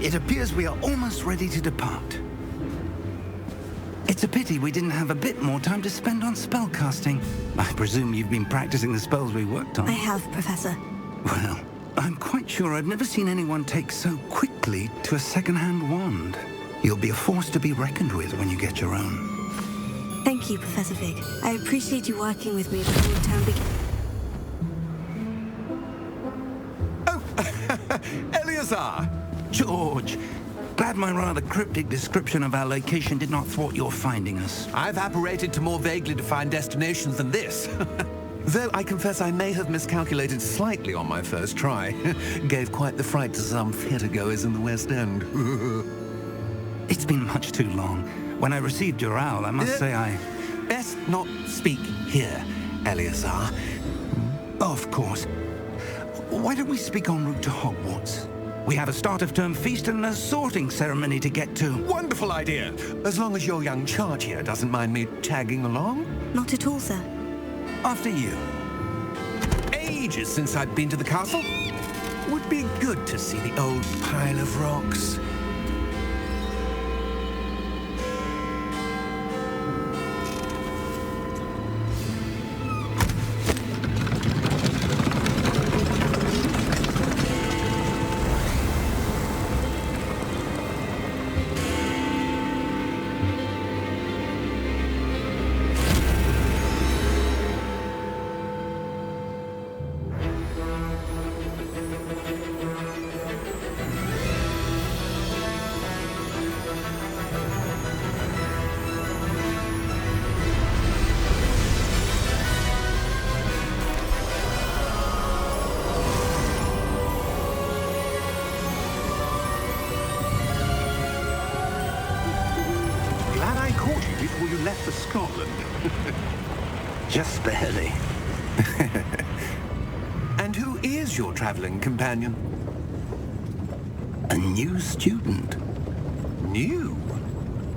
It appears we are almost ready to depart. It's a pity we didn't have a bit more time to spend on spellcasting. I presume you've been practicing the spells we worked on. I have, Professor. Well, I'm quite sure I've never seen anyone take so quickly to a second-hand wand. You'll be a force to be reckoned with when you get your own. Thank you, Professor Fig. I appreciate you working with me before the term begins. Oh, Eleazar! George, glad my rather cryptic description of our location did not thwart your finding us. I've apparated to more vaguely defined destinations than this. Though I confess I may have miscalculated slightly on my first try. Gave quite the fright to some theatre-goers in the West End. It's been much too long. When I received your owl, I must say I... Best not speak here, Eleazar. Of course. Why don't we speak en route to Hogwarts? We have a start-of-term feast and a sorting ceremony to get to. Wonderful idea! As long as your young charge here doesn't mind me tagging along. Not at all, sir. After you. Ages since I've been to the castle. Would be good to see the old pile of rocks. Before you left for Scotland. Just barely. And who is your traveling companion? A new student. New?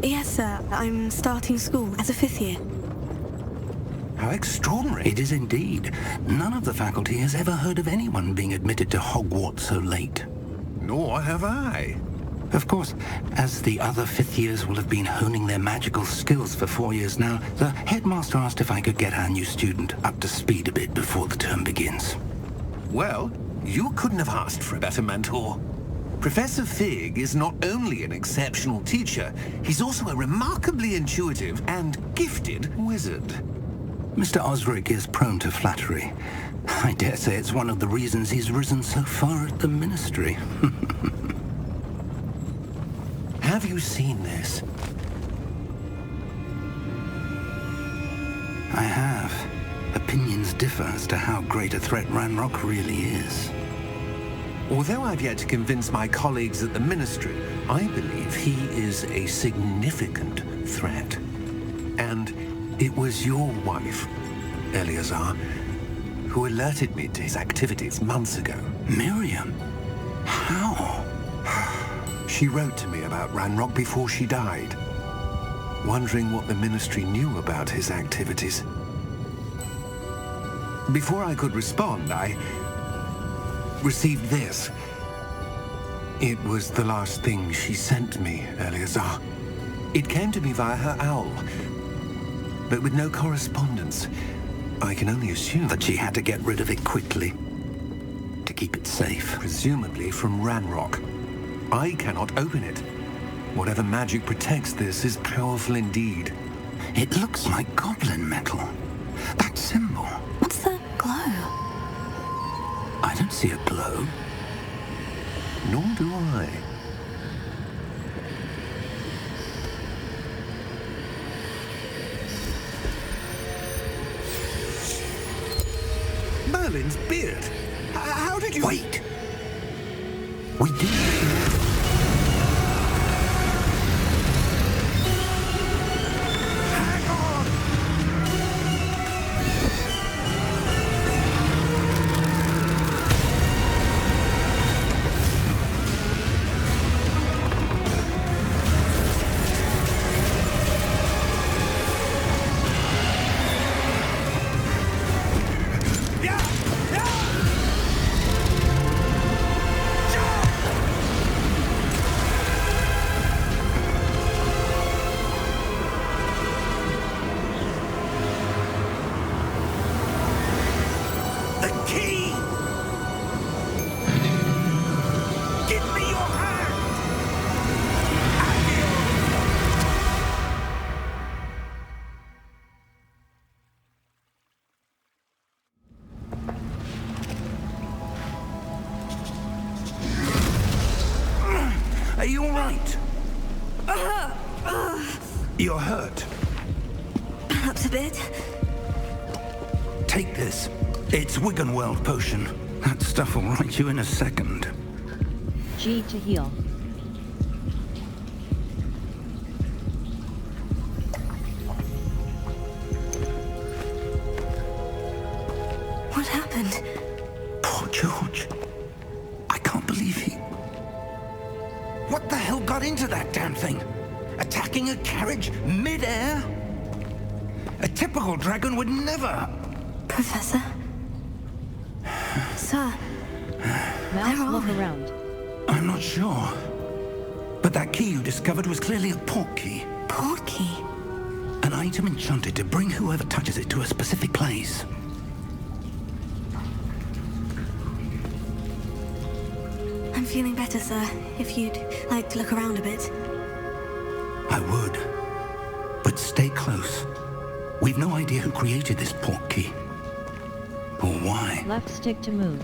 Yes, sir. I'm starting school as a 5th year. How extraordinary. It is indeed. None of the faculty has ever heard of anyone being admitted to Hogwarts so late. Nor have I. Of course, as the other 5th years will have been honing their magical skills for 4 years now, the headmaster asked if I could get our new student up to speed a bit before the term begins. Well, you couldn't have asked for a better mentor. Professor Fig is not only an exceptional teacher, he's also a remarkably intuitive and gifted wizard. Mr. Osric is prone to flattery. I dare say it's one of the reasons he's risen so far at the ministry. Have you seen this? I have. Opinions differ as to how great a threat Ranrock really is. Although I've yet to convince my colleagues at the Ministry, I believe he is a significant threat. And it was your wife, Eleazar, who alerted me to his activities months ago. Miriam? How? She wrote to me about Ranrock before she died, wondering what the Ministry knew about his activities. Before I could respond, I received this. It was the last thing she sent me, Eleazar. It came to me via her owl, but with no correspondence. I can only assume that she had to get rid of it quickly to keep it safe. Presumably from Ranrock. I cannot open it. Whatever magic protects this is powerful indeed. It looks like goblin metal. That symbol. What's that glow? I don't see a glow. Nor do I. Merlin's beard. How did you... Wait! We did... The key! Give me your hand! Are you all right? You're hurt. Perhaps a bit. Take this. It's Wiggenweld potion. That stuff will right you in a second. G to heal. What happened? Poor George. I can't believe he... What the hell got into that damn thing? Attacking a carriage mid-air? A typical dragon would never... Professor? Sir? Mouse, look around. I'm not sure. But that key you discovered was clearly a port key. Port key? An item enchanted to bring whoever touches it to a specific place. I'm feeling better, sir. If you'd like to look around a bit. I would. But stay close. We've no idea who created this port key. Or why. Left stick to move.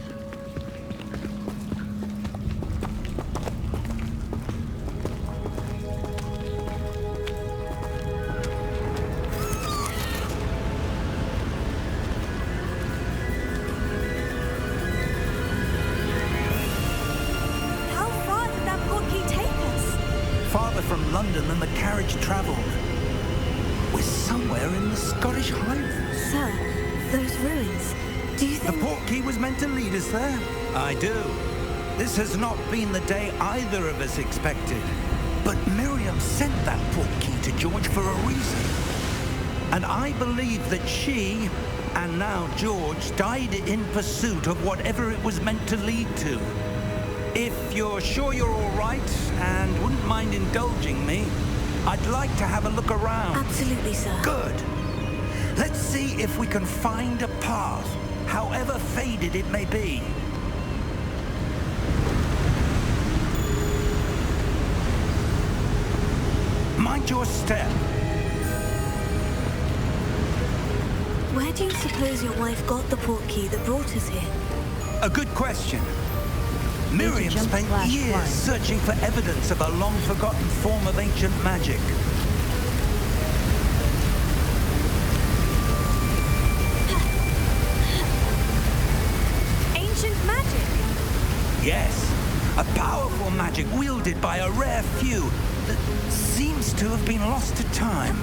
How far did that port key take us? Farther from London than the carriage travelled. We're somewhere in the Scottish Highlands. Sir, those ruins. Do you The think... port key was meant to lead us there? I do. This has not been the day either of us expected. But Miriam sent that port key to George for a reason. And I believe that she, and now George, died in pursuit of whatever it was meant to lead to. If you're sure you're all right and wouldn't mind indulging me, I'd like to have a look around. Absolutely, sir. Good. Let's see if we can find a path, however faded it may be. Mind your step. Where do you suppose your wife got the port key that brought us here? A good question. Miriam jump spent slash years climb. searching for evidence of a long-forgotten form of ancient magic. Ancient magic? Yes, a powerful magic wielded by a rare few that seems to have been lost to time.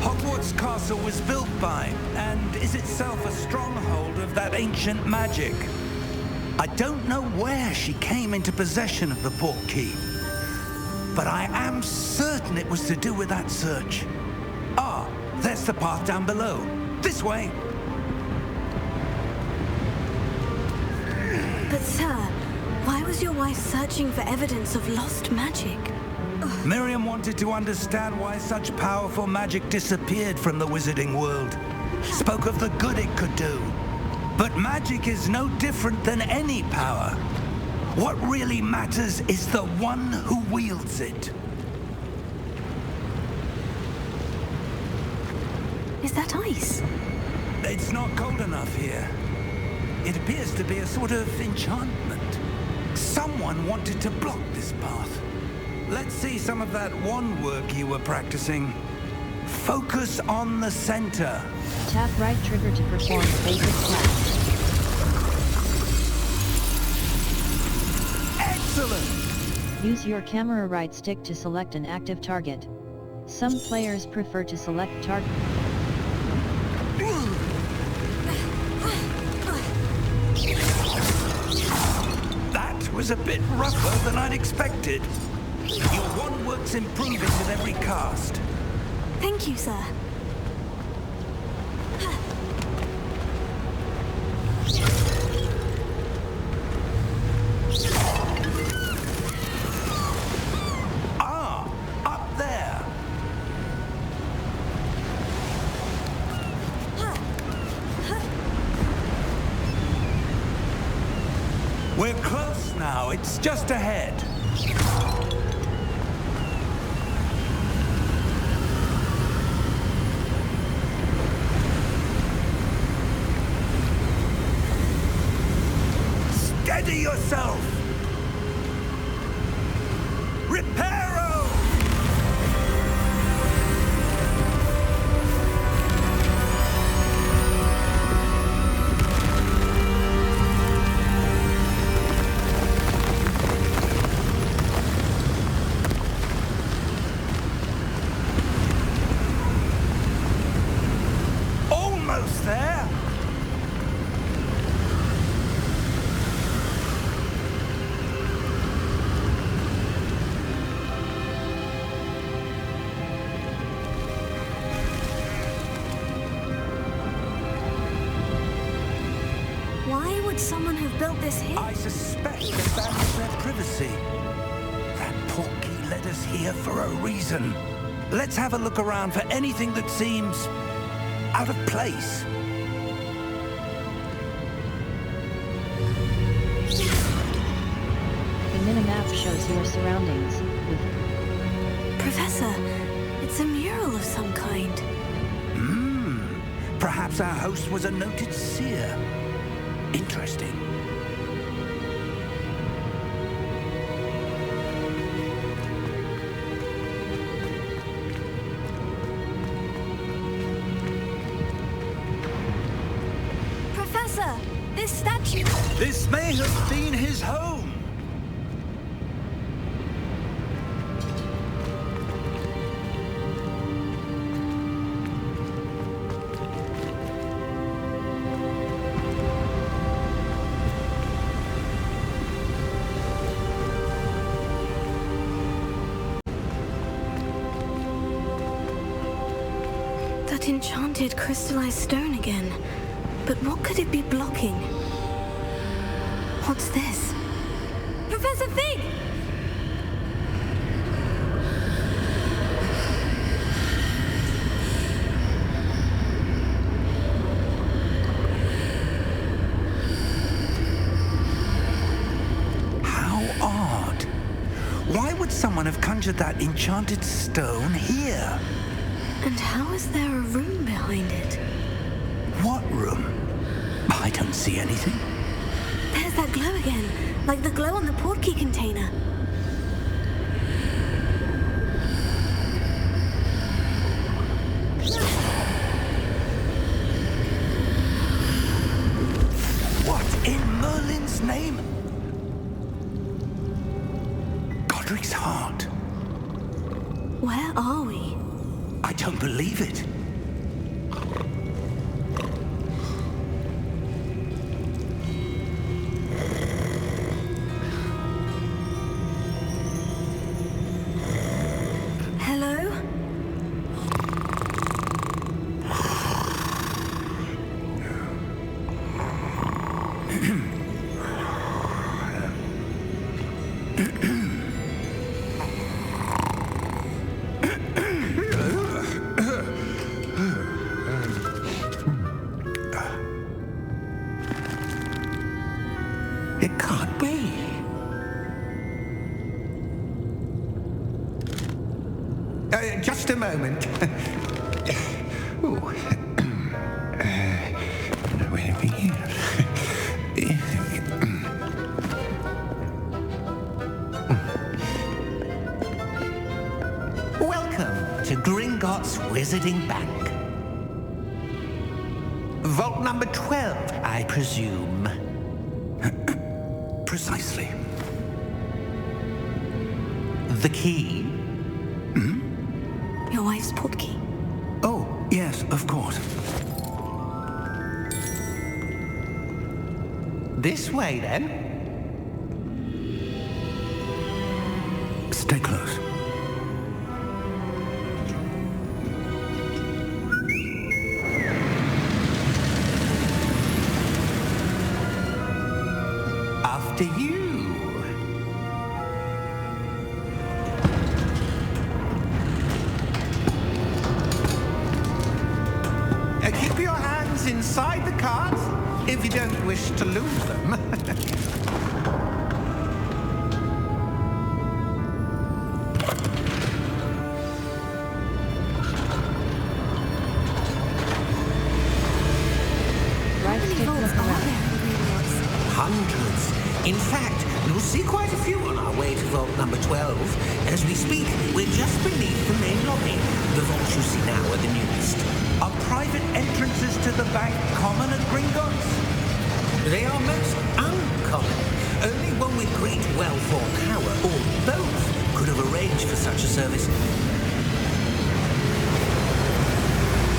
Hogwarts Castle was built by, and is itself a stronghold of that ancient magic. I don't know where she came into possession of the port key, but I am certain it was to do with that search. Ah, there's the path down below. This way. But sir, why was your wife searching for evidence of lost magic? Miriam wanted to understand why such powerful magic disappeared from the wizarding world. Spoke of the good it could do. But magic is no different than any power. What really matters is the one who wields it. Is that ice? It's not cold enough here. It appears to be a sort of enchantment. Someone wanted to block this path. Let's see some of that wand work you were practicing. Focus on the center. Tap right trigger to perform the basic task. Excellent! Use your camera right stick to select an active target. Some players prefer to select target. That was a bit rougher than I'd expected. Your wand work's improving with every cast. Thank you, sir. Ah, up there. We're close now. It's just ahead. Steady yourself! Reparo! Almost there! Why would someone have built this here? I suspect they valued their privacy. That portkey led us here for a reason. Let's have a look around for anything that seems out of place. The minimap shows your surroundings, with Professor, it's a mural of some kind. Perhaps our host was a noted seer. Interesting. Professor, this statue... This may have been his home. That enchanted crystallized stone again. But what could it be blocking? What's this? Professor Fig! How odd. Why would someone have conjured that enchanted stone here? And how is there a room behind it? What room? I don't see anything. There's that glow again, like the glow on the portkey container. What in Merlin's name? Godric's heart. Where are we? I don't believe it. Hello? It can't be. Just a moment. Ooh. Where are we here? Welcome to Gringotts Wizarding Bank. Vault number 12, I presume. Precisely. The key? Your wife's portkey. Oh, yes, of course. This way, then. Stay close. After you. Keep your hands inside the cart if you don't wish to lose them. Hundreds. In fact, you'll see quite a few on our way to vault number 12. As we speak, we're just beneath the main lobby. The vaults you see now are the newest. Are private entrances to the bank common at Gringotts? They are most uncommon. Only one with great wealth or power, or both, could have arranged for such a service.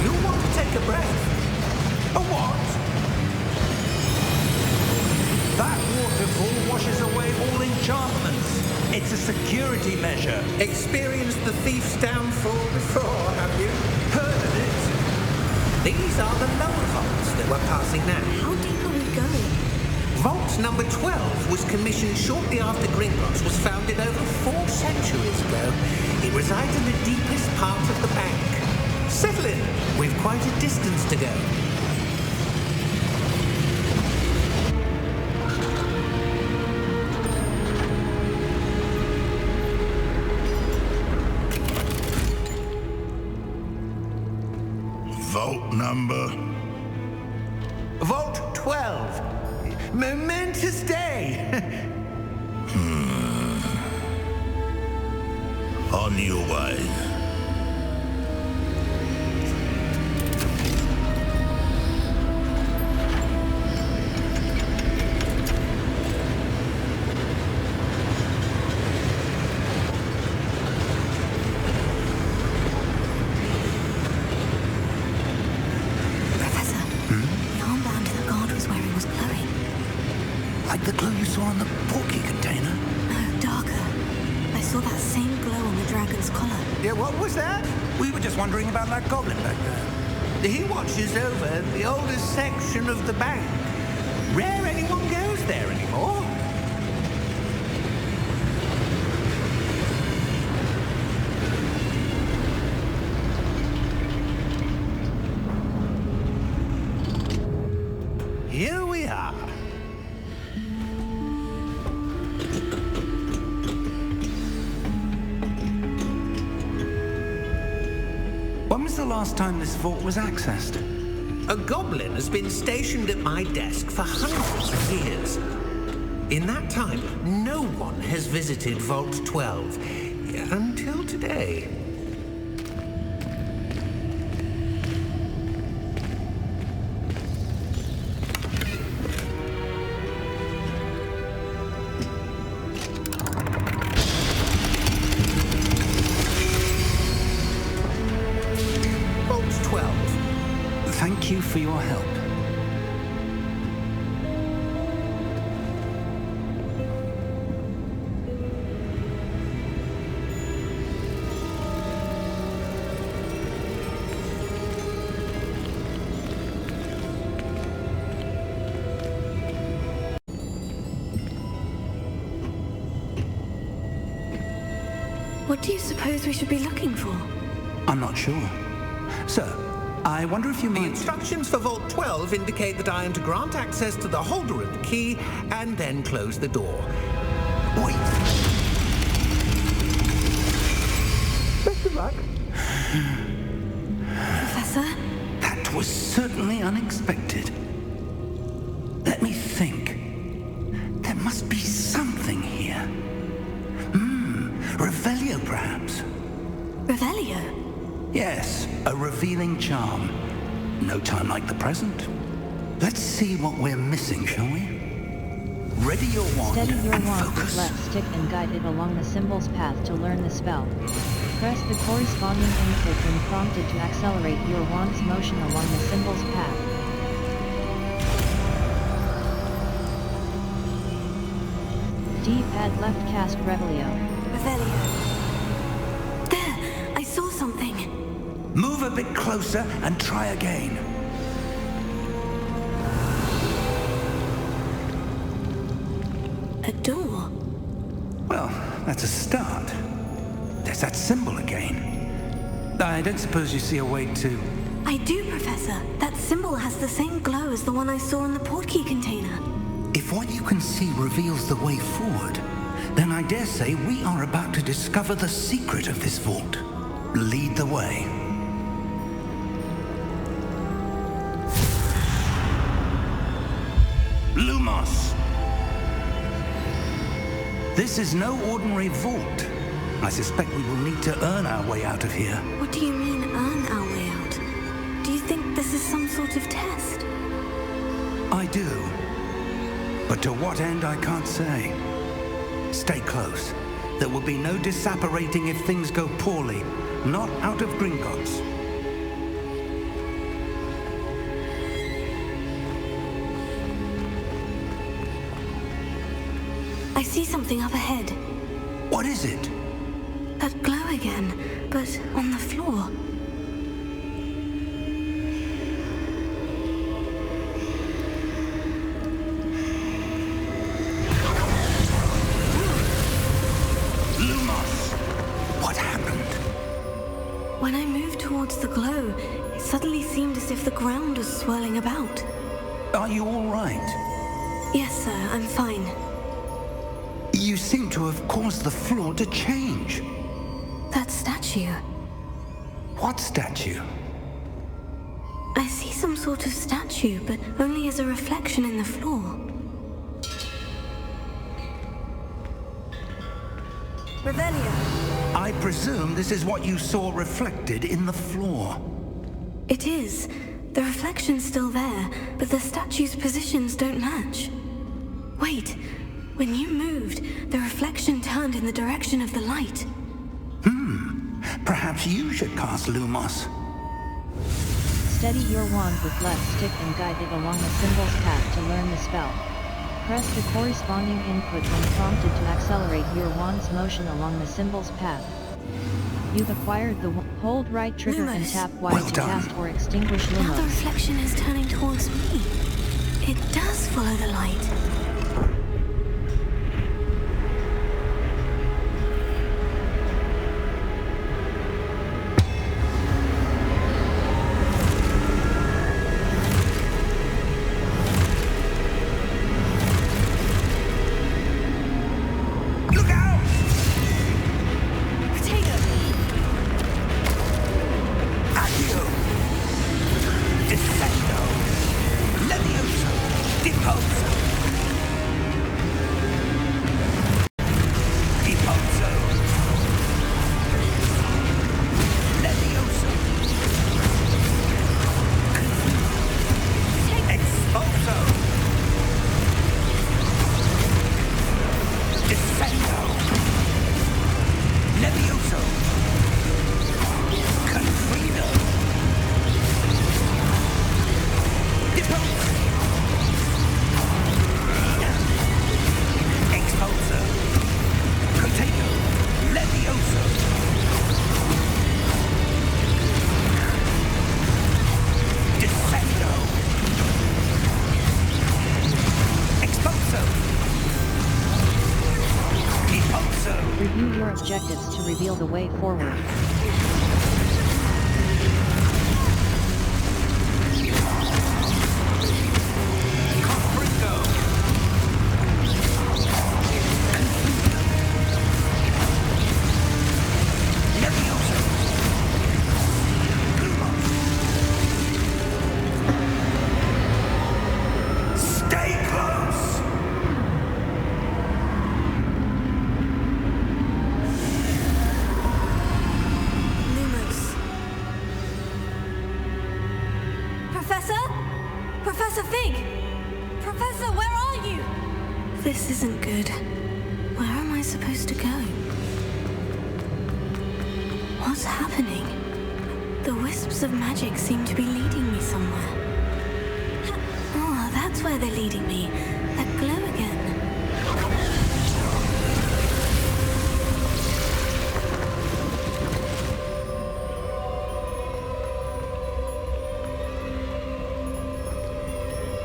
You'll want to take a breath. A what? That waterfall washes away all enchantments. It's a security measure. Experienced the thief's downfall before, have you? Heard of it? These are the lower vaults that we're passing now. How deep are we going? Vault number 12 was commissioned shortly after Gringotts was founded over 4 centuries ago. It resides in the deepest part of the bank. Settle in. We've quite a distance to go. Vault number? Vault 12. Momentous day. On your way. Professor, the armband the guard was wearing was glowing. Like the glow you saw on the portkey container? No, darker. I saw that same glow on the dragon's collar. Yeah, what was that? We were just wondering about that goblin back there. He watches over the oldest section of the bank. Rare anyone goes there anymore. Here we are. When was the last time this vault was accessed? A goblin has been stationed at my desk for hundreds of years. In that time, no one has visited Vault 12 until today. Vault 12. Thank you for your help. What do you suppose we should be looking for? I'm not sure. Sir, I wonder if you The might... instructions for Vault 12 indicate that I am to grant access to the holder of the key and then close the door. Wait. Best of luck. Professor? That was certainly unexpected. Let me think. There must be something here. Revelio, perhaps? Revelio? Yes, a revealing charm. No time like the present. Let's see what we're missing, shall we? Ready your wand Steady your and wand with focus. left stick and guide it along the symbol's path to learn the spell. Press the corresponding input when prompted to accelerate your wand's motion along the symbol's path. D-pad left cast Revelio. Revelio. There! I saw something. Move a bit closer and try again. A door. Well, that's a start. There's that symbol again. I don't suppose you see a way to... I do, Professor. That symbol has the same glow as the one I saw in the portkey container. If what you can see reveals the way forward, then I dare say we are about to discover the secret of this vault. Lead the way. Lumos! This is no ordinary vault. I suspect we will need to earn our way out of here. What do you mean, earn our way out? Do you think this is some sort of test? I do. But to what end, I can't say. Stay close. There will be no disapparating if things go poorly. Not out of Gringotts. I see something up ahead. What is it? That glow again, but on the floor. Lumos! What happened? When I moved towards the glow, it suddenly seemed as if the ground was swirling about. Are you all right? Yes, sir, I'm fine. You seem to have caused the floor to change. That statue. What statue? I see some sort of statue, but only as a reflection in the floor. Revelio. I presume this is what you saw reflected in the floor. It is. The reflection's still there, but the statue's positions don't match. Wait. When you moved, the reflection turned in the direction of the light. Perhaps you should cast Lumos. Steady your wand with left stick and guide it along the symbol's path to learn the spell. Press the corresponding input when prompted to accelerate your wand's motion along the symbol's path. You've acquired the hold right trigger and Lumos. tap Y Well to done. cast or extinguish Now the Lumos. reflection is turning towards me. It does follow the light. Look out! Potato! Accio! Descendo! Levioso! Deposo! Deposo! Levioso! Expulso! Descendo! Levioso! Confido! Deposo! Expulso! Potato! Levioso! Descendo! Expulso! Deposo! Review your objectives to reveal the way forward. Confringo! Levioso! Lumos! Stay close! Lumos. Professor? Professor Fig! Professor, where are you? This isn't good. Where am I supposed to go? What's happening? The wisps of magic seem to be leading me somewhere. Oh, that's where they're leading me. That glow again.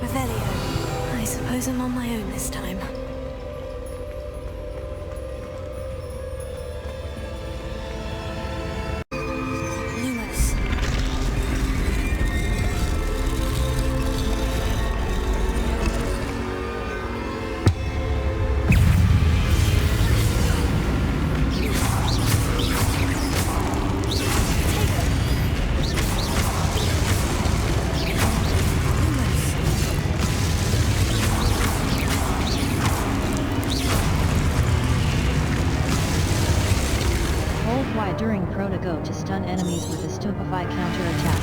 Revelio. I suppose I'm on my own this time. Lumos. Lumos. stun enemies with a stupefy counterattack.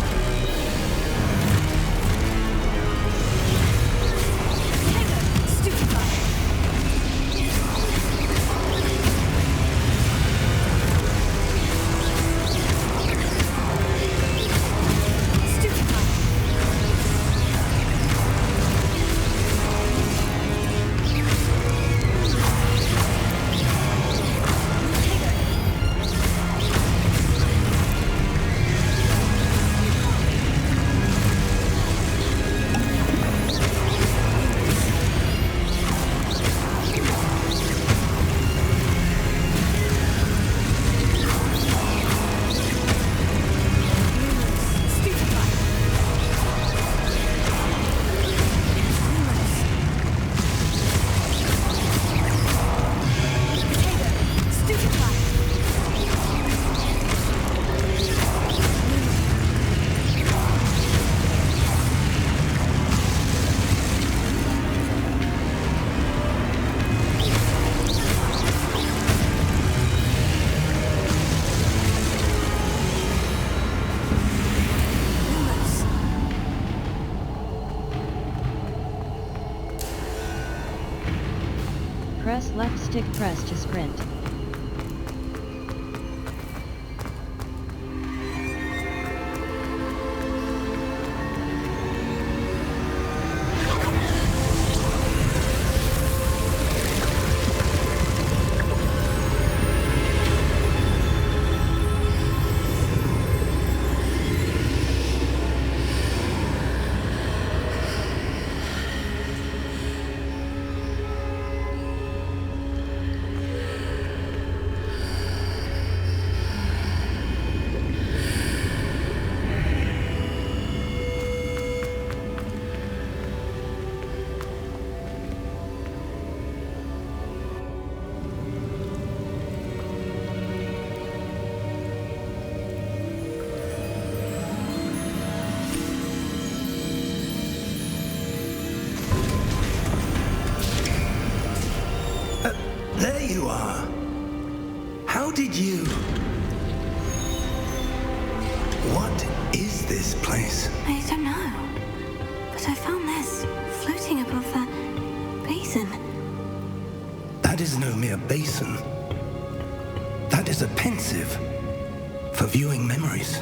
Press left stick press to sprint. There you are. How did you... What is this place? I don't know. But I found this floating above that basin. That is no mere basin. That is a pensive for viewing memories.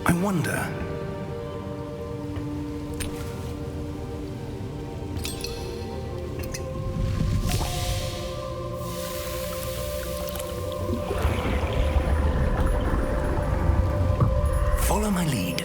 I wonder... Follow my lead.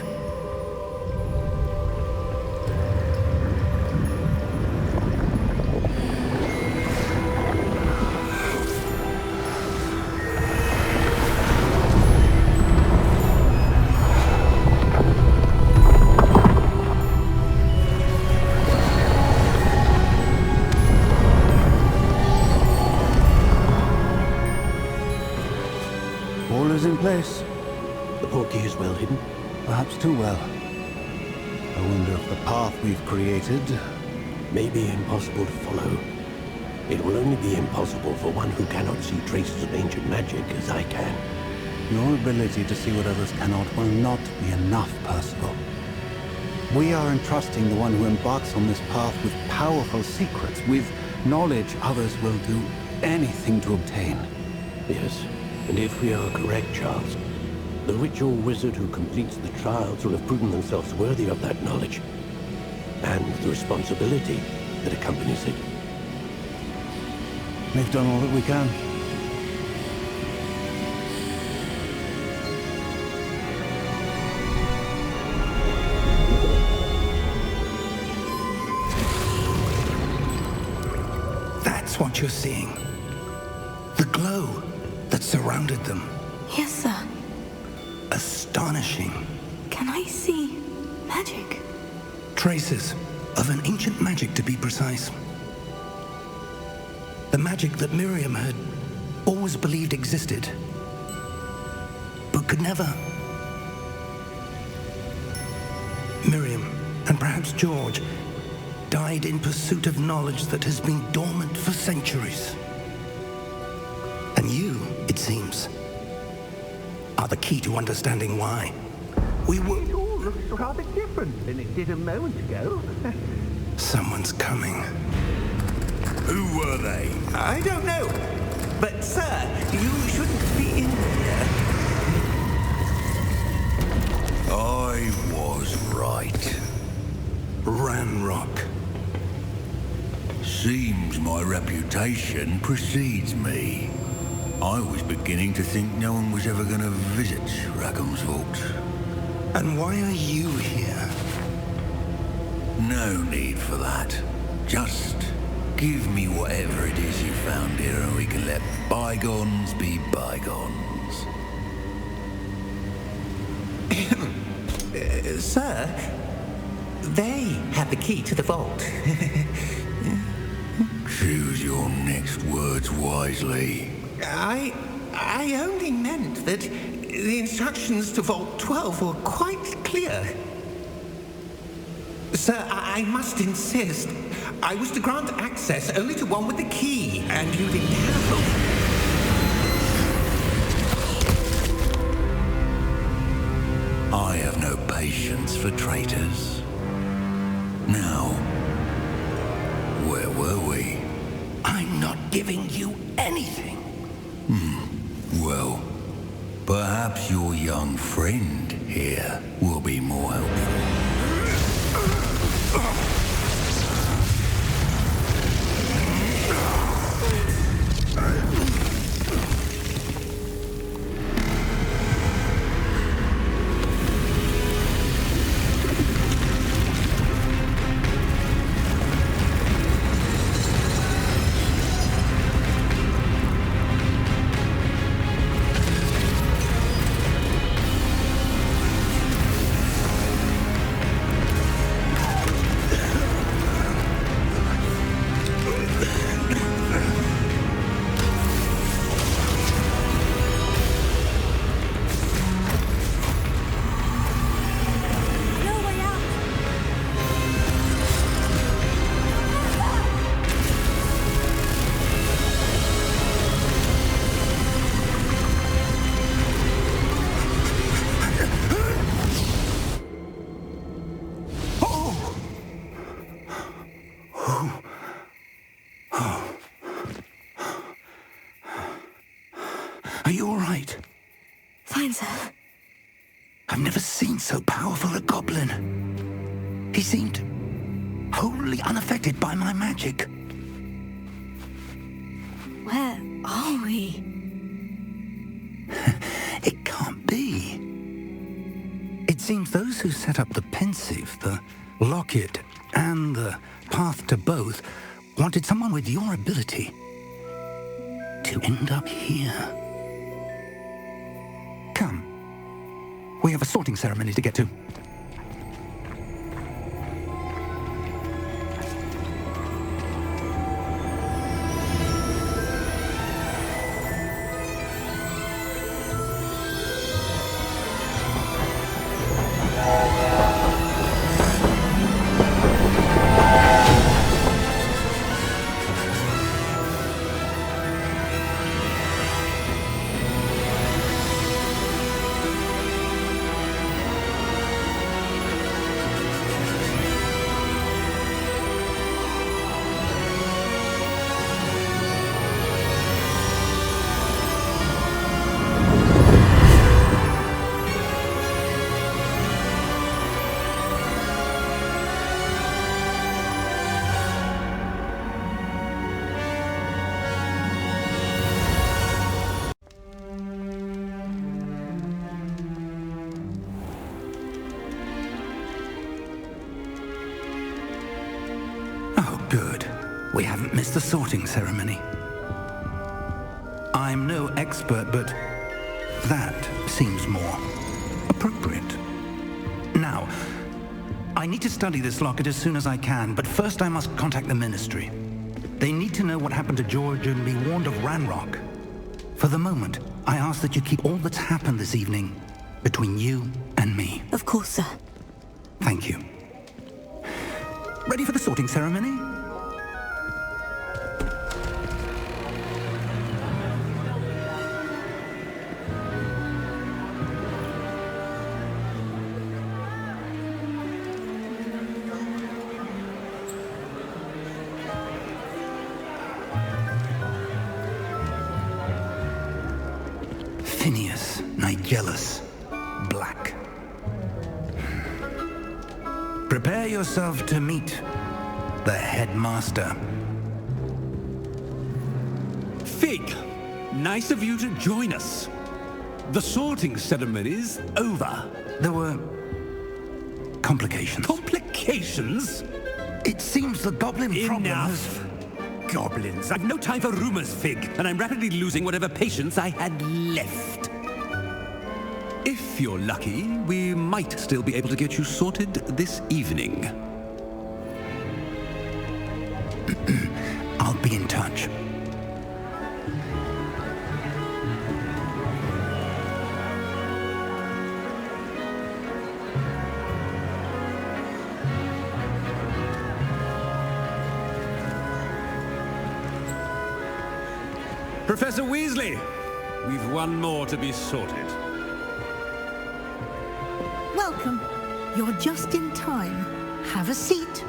All is in place. The portkey is well hidden. Perhaps too well. I wonder if the path we've created... May be impossible to follow. It will only be impossible for one who cannot see traces of ancient magic as I can. Your ability to see what others cannot will not be enough, Percival. We are entrusting the one who embarks on this path with powerful secrets, with knowledge others will do anything to obtain. Yes, and if we are correct, Charles, the ritual wizard who completes the trials will have proven themselves worthy of that knowledge, and the responsibility that accompanies it. We've done all that we can. That's what you're seeing. The glow that surrounded them. Yes, sir. Astonishing. Can I see magic? Traces of an ancient magic, to be precise. The magic that Miriam had always believed existed, but could never. Miriam, and perhaps George, died in pursuit of knowledge that has been dormant for centuries. And you, it it seems, are the key to understanding why. We were... It all looks rather different than it did a moment ago. Someone's coming. Who were they? I don't know. But, sir, you shouldn't be in here. I was right. Ranrock. Seems my reputation precedes me. I was beginning to think no one was ever going to visit Rackham's vault. And why are you here? No need for that. Just give me whatever it is you found here and we can let bygones be bygones. Sir, they have the key to the vault. Choose your next words wisely. I only meant that the instructions to Vault 12 were quite clear. Sir, I must insist. I was to grant access only to one with the key, and you didn't have them. I have no patience for traitors. Now, where were we? I'm not giving you anything. Well, perhaps your young friend here will be more helpful. Are you all right? Fine, sir. I've never seen so powerful a goblin. He seemed wholly unaffected by my magic. Where are we? It can't be. It seems those who set up the pensive, the locket, and the path to both wanted someone with your ability to end up here. Come. We have a sorting ceremony to get to. Good. We haven't missed the sorting ceremony. I'm no expert, but that seems more appropriate. Now, I need to study this locket as soon as I can, but first I must contact the Ministry. They need to know what happened to George and be warned of Ranrock. For the moment, I ask that you keep all that's happened this evening between you and me. Of course, sir. Thank you. Ready for the sorting ceremony? jealous, black. Prepare yourself to meet the headmaster. Fig, nice of you to join us. The sorting ceremony's over. There were complications. Complications? It seems the goblin problem has... Goblins. I've no time for rumors, Fig, and I'm rapidly losing whatever patience I had left. If you're lucky, we might still be able to get you sorted this evening. I'll be in touch. Professor Weasley, we've one more to be sorted. Welcome. You're just in time. Have a seat.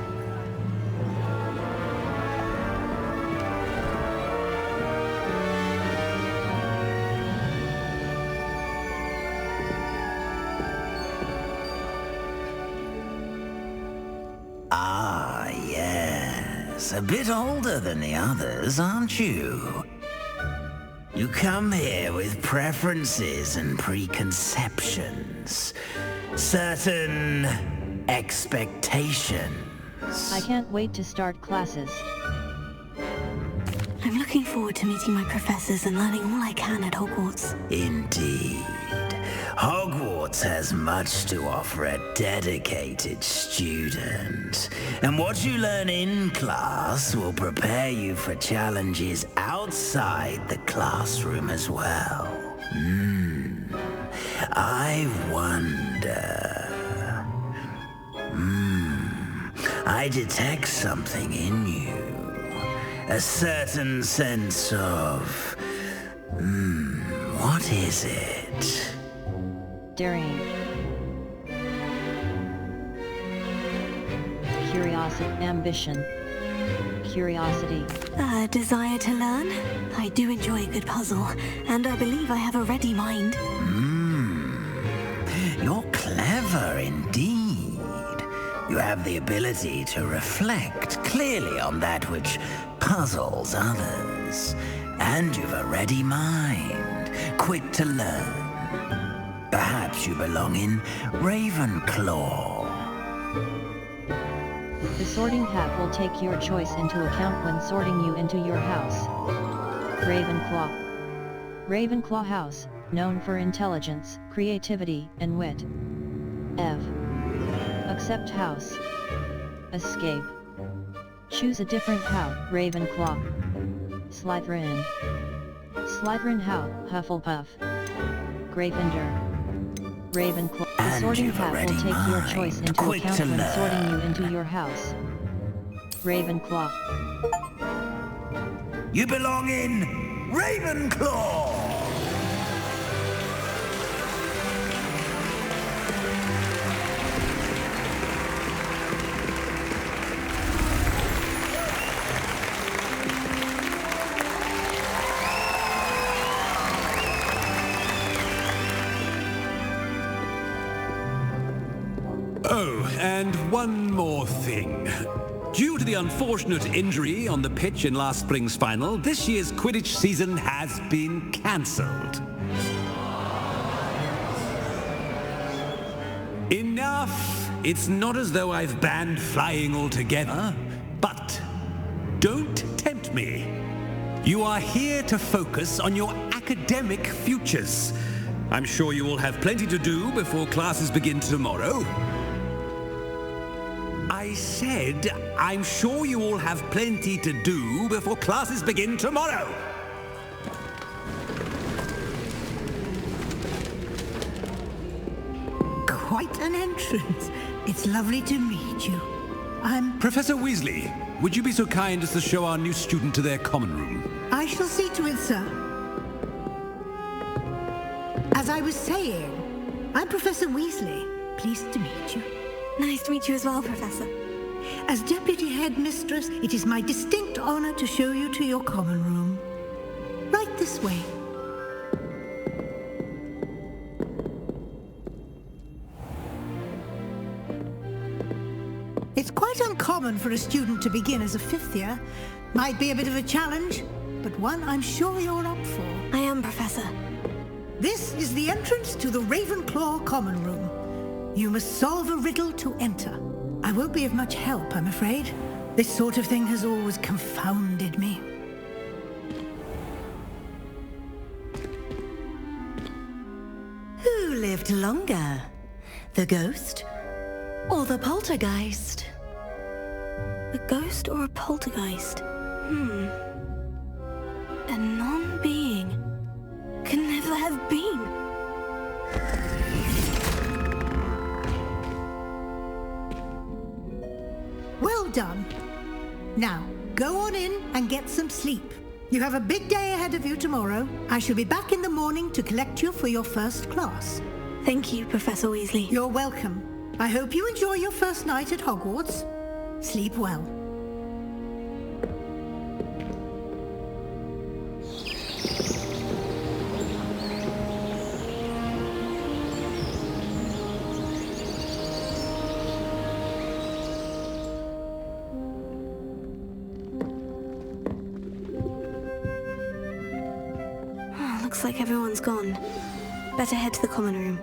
Ah, yes. A bit older than the others, aren't you? You come here with preferences and preconceptions. Certain expectations. I can't wait to start classes. I'm looking forward to meeting my professors and learning all I can at Hogwarts. Indeed. Hogwarts has much to offer a dedicated student. And what you learn in class will prepare you for challenges outside the classroom as well. I wonder... I detect something in you. A certain sense of... what is it? Daring. Curiosity. Ambition. Curiosity. A desire to learn? I do enjoy a good puzzle, and I believe I have a ready mind. You're clever indeed. You have the ability to reflect clearly on that which puzzles others. And you've a ready mind, quick to learn. Perhaps you belong in Ravenclaw. The sorting hat will take your choice into account when sorting you into your house. Ravenclaw. Ravenclaw House, known for intelligence, creativity, and wit. Ev. Accept house. Escape. Choose a different house. Ravenclaw. Slytherin. Slytherin house. Hufflepuff. Gryffindor. Ravenclaw. The sorting hat will take your choice into account when sorting you into your house. Ravenclaw. You belong in Ravenclaw! Oh, and one more thing. Due to the unfortunate injury on the pitch in last spring's final, this year's Quidditch season has been cancelled. Enough! It's not as though I've banned flying altogether, but don't tempt me. You are here to focus on your academic futures. I'm sure you will have plenty to do before classes begin tomorrow. I said, I'm sure you all have plenty to do before classes begin tomorrow. Quite an entrance. It's lovely to meet you. I'm... Professor Weasley, would you be so kind as to show our new student to their common room? I shall see to it, sir. As I was saying, I'm Professor Weasley. Pleased to meet you. Nice to meet you as well, Professor. As Deputy Headmistress, it is my distinct honor to show you to your common room. Right this way. It's quite uncommon for a student to begin as a fifth year. Might be a bit of a challenge, but one I'm sure you're up for. I am, Professor. This is the entrance to the Ravenclaw Common Room. You must solve a riddle to enter. I won't be of much help, I'm afraid. This sort of thing has always confounded me. Who lived longer? The ghost or the poltergeist? A ghost or a poltergeist? A non-being can never have been. Well done. Now, go on in and get some sleep. You have a big day ahead of you tomorrow. I shall be back in the morning to collect you for your first class. Thank you, Professor Weasley. You're welcome. I hope you enjoy your first night at Hogwarts. Sleep well. Looks like everyone's gone. Better head to the common room.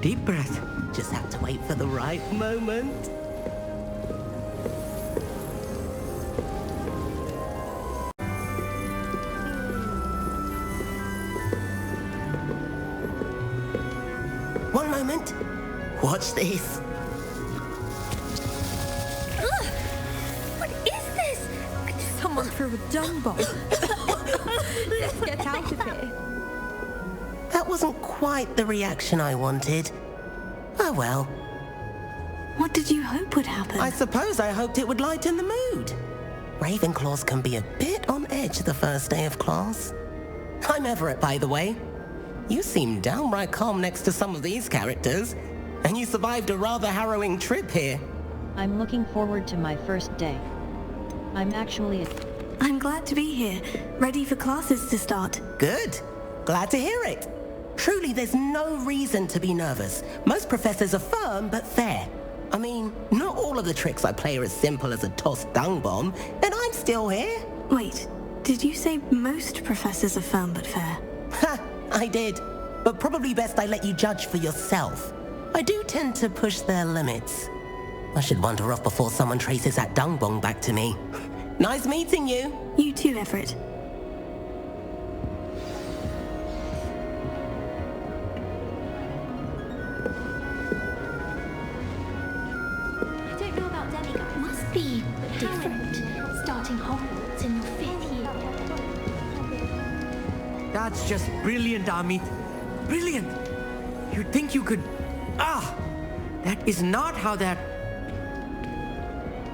Deep breath. Just have to wait for the right moment. One moment. Watch this. What is this? Someone threw a dung bomb. Let's get out of here. That wasn't quite the reaction I wanted. Oh well. What did you hope would happen? I suppose I hoped it would lighten the mood. Ravenclaws can be a bit on edge the first day of class. I'm Everett, by the way. You seem downright calm next to some of these characters, and you survived a rather harrowing trip here. I'm looking forward to my first day. I'm glad to be here, ready for classes to start. Good. Glad to hear it. Truly, there's no reason to be nervous. Most professors are firm but fair. I mean, not all of the tricks I play are as simple as a tossed dung bomb, and I'm still here. Wait, did you say most professors are firm but fair? Ha! I did. But probably best I let you judge for yourself. I do tend to push their limits. I should wander off before someone traces that dung bomb back to me. Nice meeting you. You too, Everett. Must be different, starting Hogwarts in your 5th year. That's just brilliant, Amit. Brilliant! You'd think you could... That is not how that...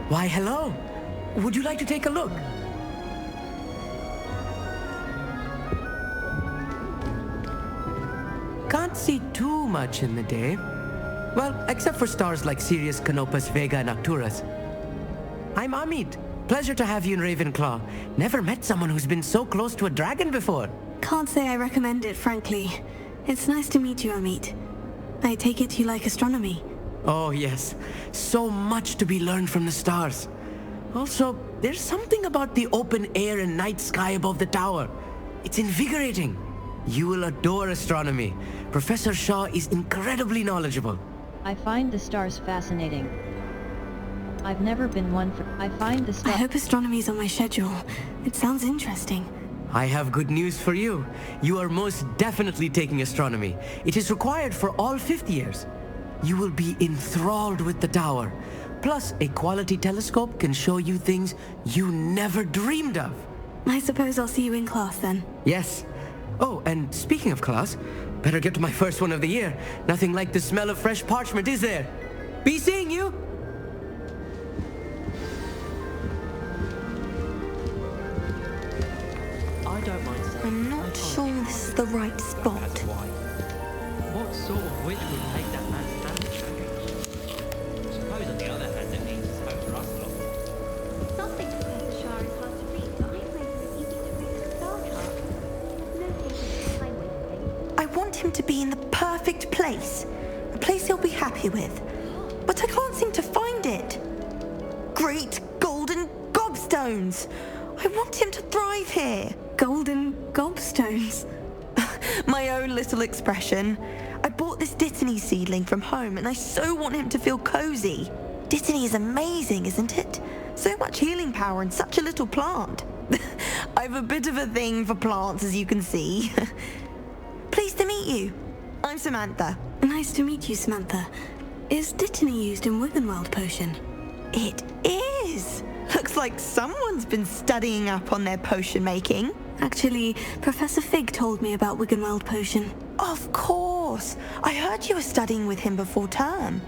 Why, hello. Would you like to take a look? Can't see too much in the day. Well, except for stars like Sirius, Canopus, Vega, and Arcturus. I'm Amit. Pleasure to have you in Ravenclaw. Never met someone who's been so close to a dragon before. Can't say I recommend it, frankly. It's nice to meet you, Amit. I take it you like astronomy. Oh, yes. So much to be learned from the stars. Also, there's something about the open air and night sky above the tower. It's invigorating. You will adore astronomy. Professor Shaw is incredibly knowledgeable. I find the stars fascinating. I've never been one for... I hope astronomy's on my schedule. It sounds interesting. I have good news for you. You are most definitely taking astronomy. It is required for all 5th years. You will be enthralled with the tower. Plus, a quality telescope can show you things you never dreamed of. I suppose I'll see you in class then. Yes. Oh, and speaking of class, Better get to my first one of the year. Nothing like the smell of fresh parchment, is there? Be seeing you! I don't mind saying I'm not sure this is the right spot. what sort of witch would take that man's hand I suppose on the other hand it means it's home for us lot. Some things Professor Shah is hard to read, but I've made it easy to read the star chart. No taking time wasting. I want him to be in the perfect place. A place he'll be happy with. But I can't seem to find it. Great golden gobstones! I want him to thrive here. Golden gobstones? My own little expression. I bought this Dittany seedling from home and I so want him to feel cozy. Dittany is amazing, isn't it? So much healing power in such a little plant. I've a bit of a thing for plants, as you can see. Pleased to meet you. I'm Samantha. Nice to meet you, Samantha. Is Dittany used in Wiggenweld potion? It is. Looks like someone's been studying up on their potion making. Actually, Professor Fig told me about Wiggenweld potion. Of course. I heard you were studying with him before term.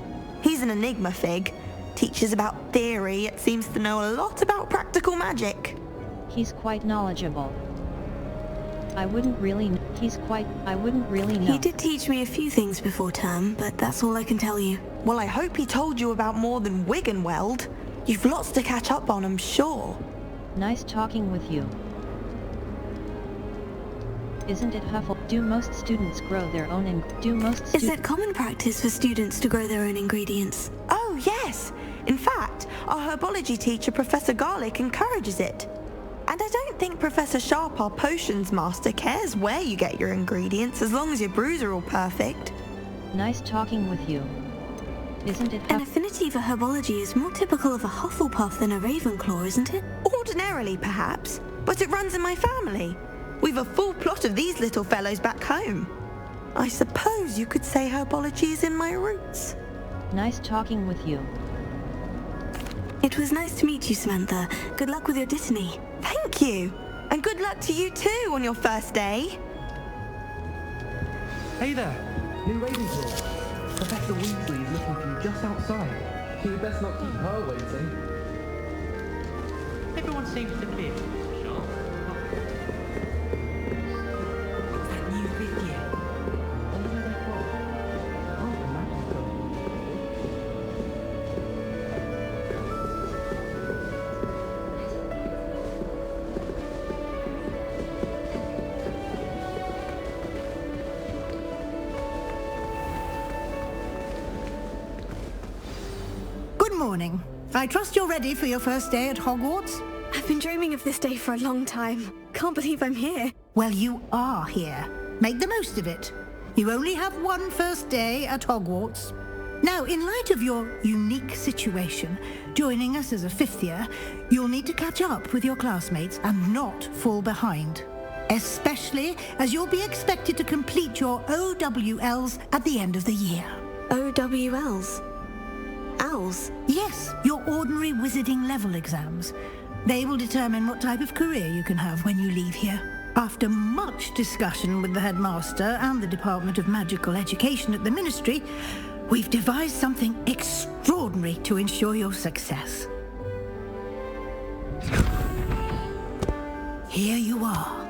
He's an enigma, Fig. Teaches about theory, yet seems to know a lot about practical magic. He's quite knowledgeable. I wouldn't really know. He did teach me a few things before term, but that's all I can tell you. Well, I hope he told you about more than Wiggenweld. You've lots to catch up on, I'm sure. Nice talking with you. Isn't it Huffle? Do most students grow their own Is it common practice for students to grow their own ingredients? Oh, yes. In fact, our herbology teacher, Professor Garlic, encourages it. And I don't think Professor Sharp, our potions master, cares where you get your ingredients as long as your brews are all perfect. Nice talking with you. Isn't it An affinity for herbology is more typical of a Hufflepuff than a Ravenclaw, isn't it? Ordinarily, perhaps, but it runs in my family. We've a full plot of these little fellows back home. I suppose you could say herbology is in my roots. Nice talking with you. It was nice to meet you, Samantha. Good luck with your Dittany. Thank you. And good luck to you too on your first day. Hey there, new Ravenclaw. Professor Weasley is looking for you just outside. You best not keep her waiting. Everyone seems to be. Sure. That new fifth year. Good morning. I trust you're ready for your first day at Hogwarts? I've been dreaming of this day for a long time. Can't believe I'm here. Well, you are here. Make the most of it. You only have one first day at Hogwarts. Now, in light of your unique situation, joining us as a fifth year, you'll need to catch up with your classmates and not fall behind. Especially as you'll be expected to complete your OWLs at the end of the year. OWLs? Owls? Yes, your ordinary wizarding level exams. They will determine what type of career you can have when you leave here. After much discussion with the headmaster and the Department of Magical Education at the Ministry, we've devised something extraordinary to ensure your success. Here you are.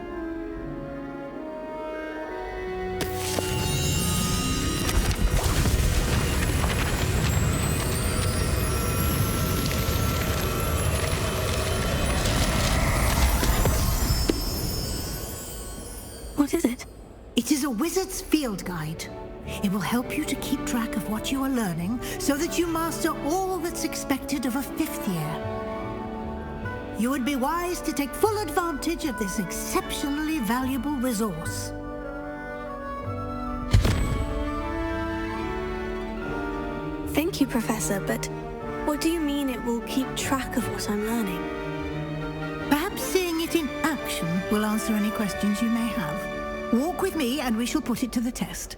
What is it? It is a wizard's field guide. It will help you to keep track of what you are learning so that you master all that's expected of a fifth year. You would be wise to take full advantage of this exceptionally valuable resource. Thank you, Professor, but what do you mean it will keep track of what I'm learning? Perhaps seeing it in action will answer any questions you may have. Walk with me and we shall put it to the test.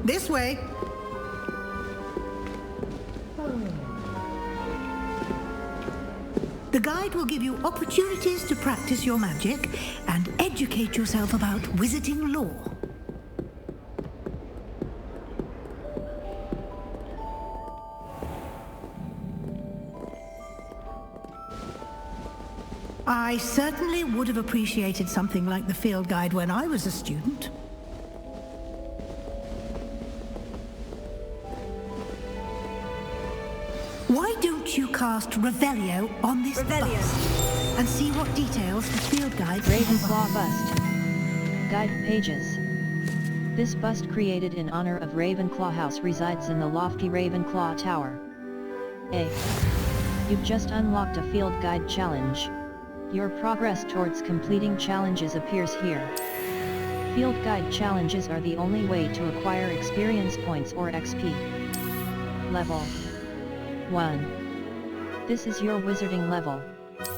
This way. The guide will give you opportunities to practice your magic and educate yourself about wizarding lore. I certainly would have appreciated something like the field guide when I was a student. Why don't you cast Revelio on this bust and see what details the field guide Ravenclaw bust. Guide pages. This bust, created in honor of Ravenclaw House, resides in the lofty Ravenclaw Tower. A. You've just unlocked a field guide challenge. Your progress towards completing challenges appears here. Field guide challenges are the only way to acquire experience points or XP. Level 1. This is your wizarding level.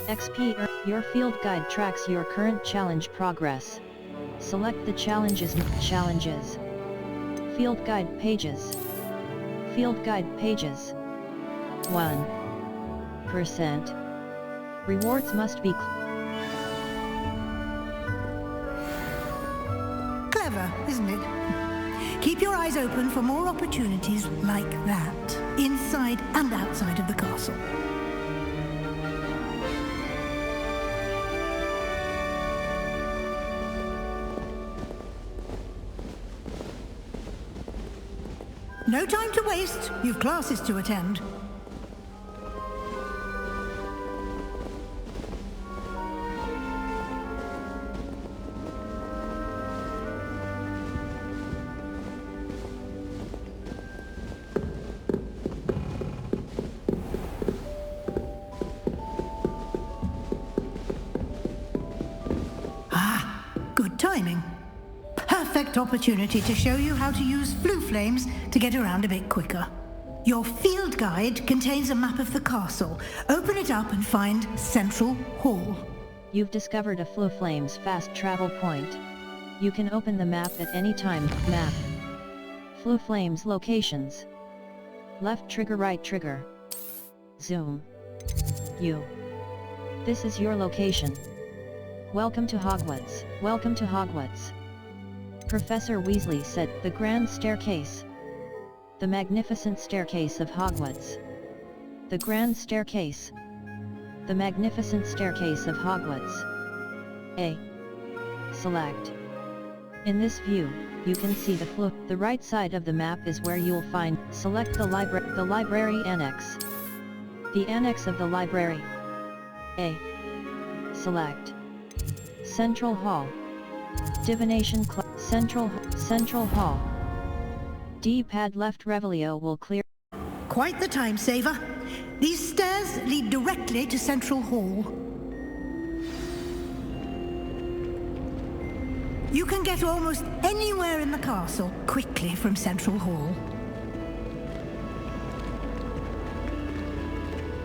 XP. Your field guide tracks your current challenge progress. Select the challenges. Field guide pages. Field guide pages. 1%. Rewards must be clever, isn't it? Keep your eyes open for more opportunities like that, inside and outside of the castle. No time to waste. You've classes to attend. Good timing. Perfect opportunity to show you how to use flue flames to get around a bit quicker. Your field guide contains a map of the castle. Open it up and find Central Hall. You've discovered a Flue Flames fast travel point. You can open the map at any time. Map. Flue Flames locations. Left trigger, right trigger. Zoom. You. This is your location. Welcome to Hogwarts. Welcome to Hogwarts. Professor Weasley said, the grand staircase. The magnificent staircase of Hogwarts. The grand staircase. The magnificent staircase of Hogwarts. A. Select. In this view, you can see the flue. The right side of the map is where you'll find, select the library annex. The annex of the library. A. Select. Central Hall. Divination Club. Central Hall. D-pad left. Revelio will clear. Quite the time saver. These stairs lead directly to Central Hall. You can get almost anywhere in the castle quickly from Central Hall.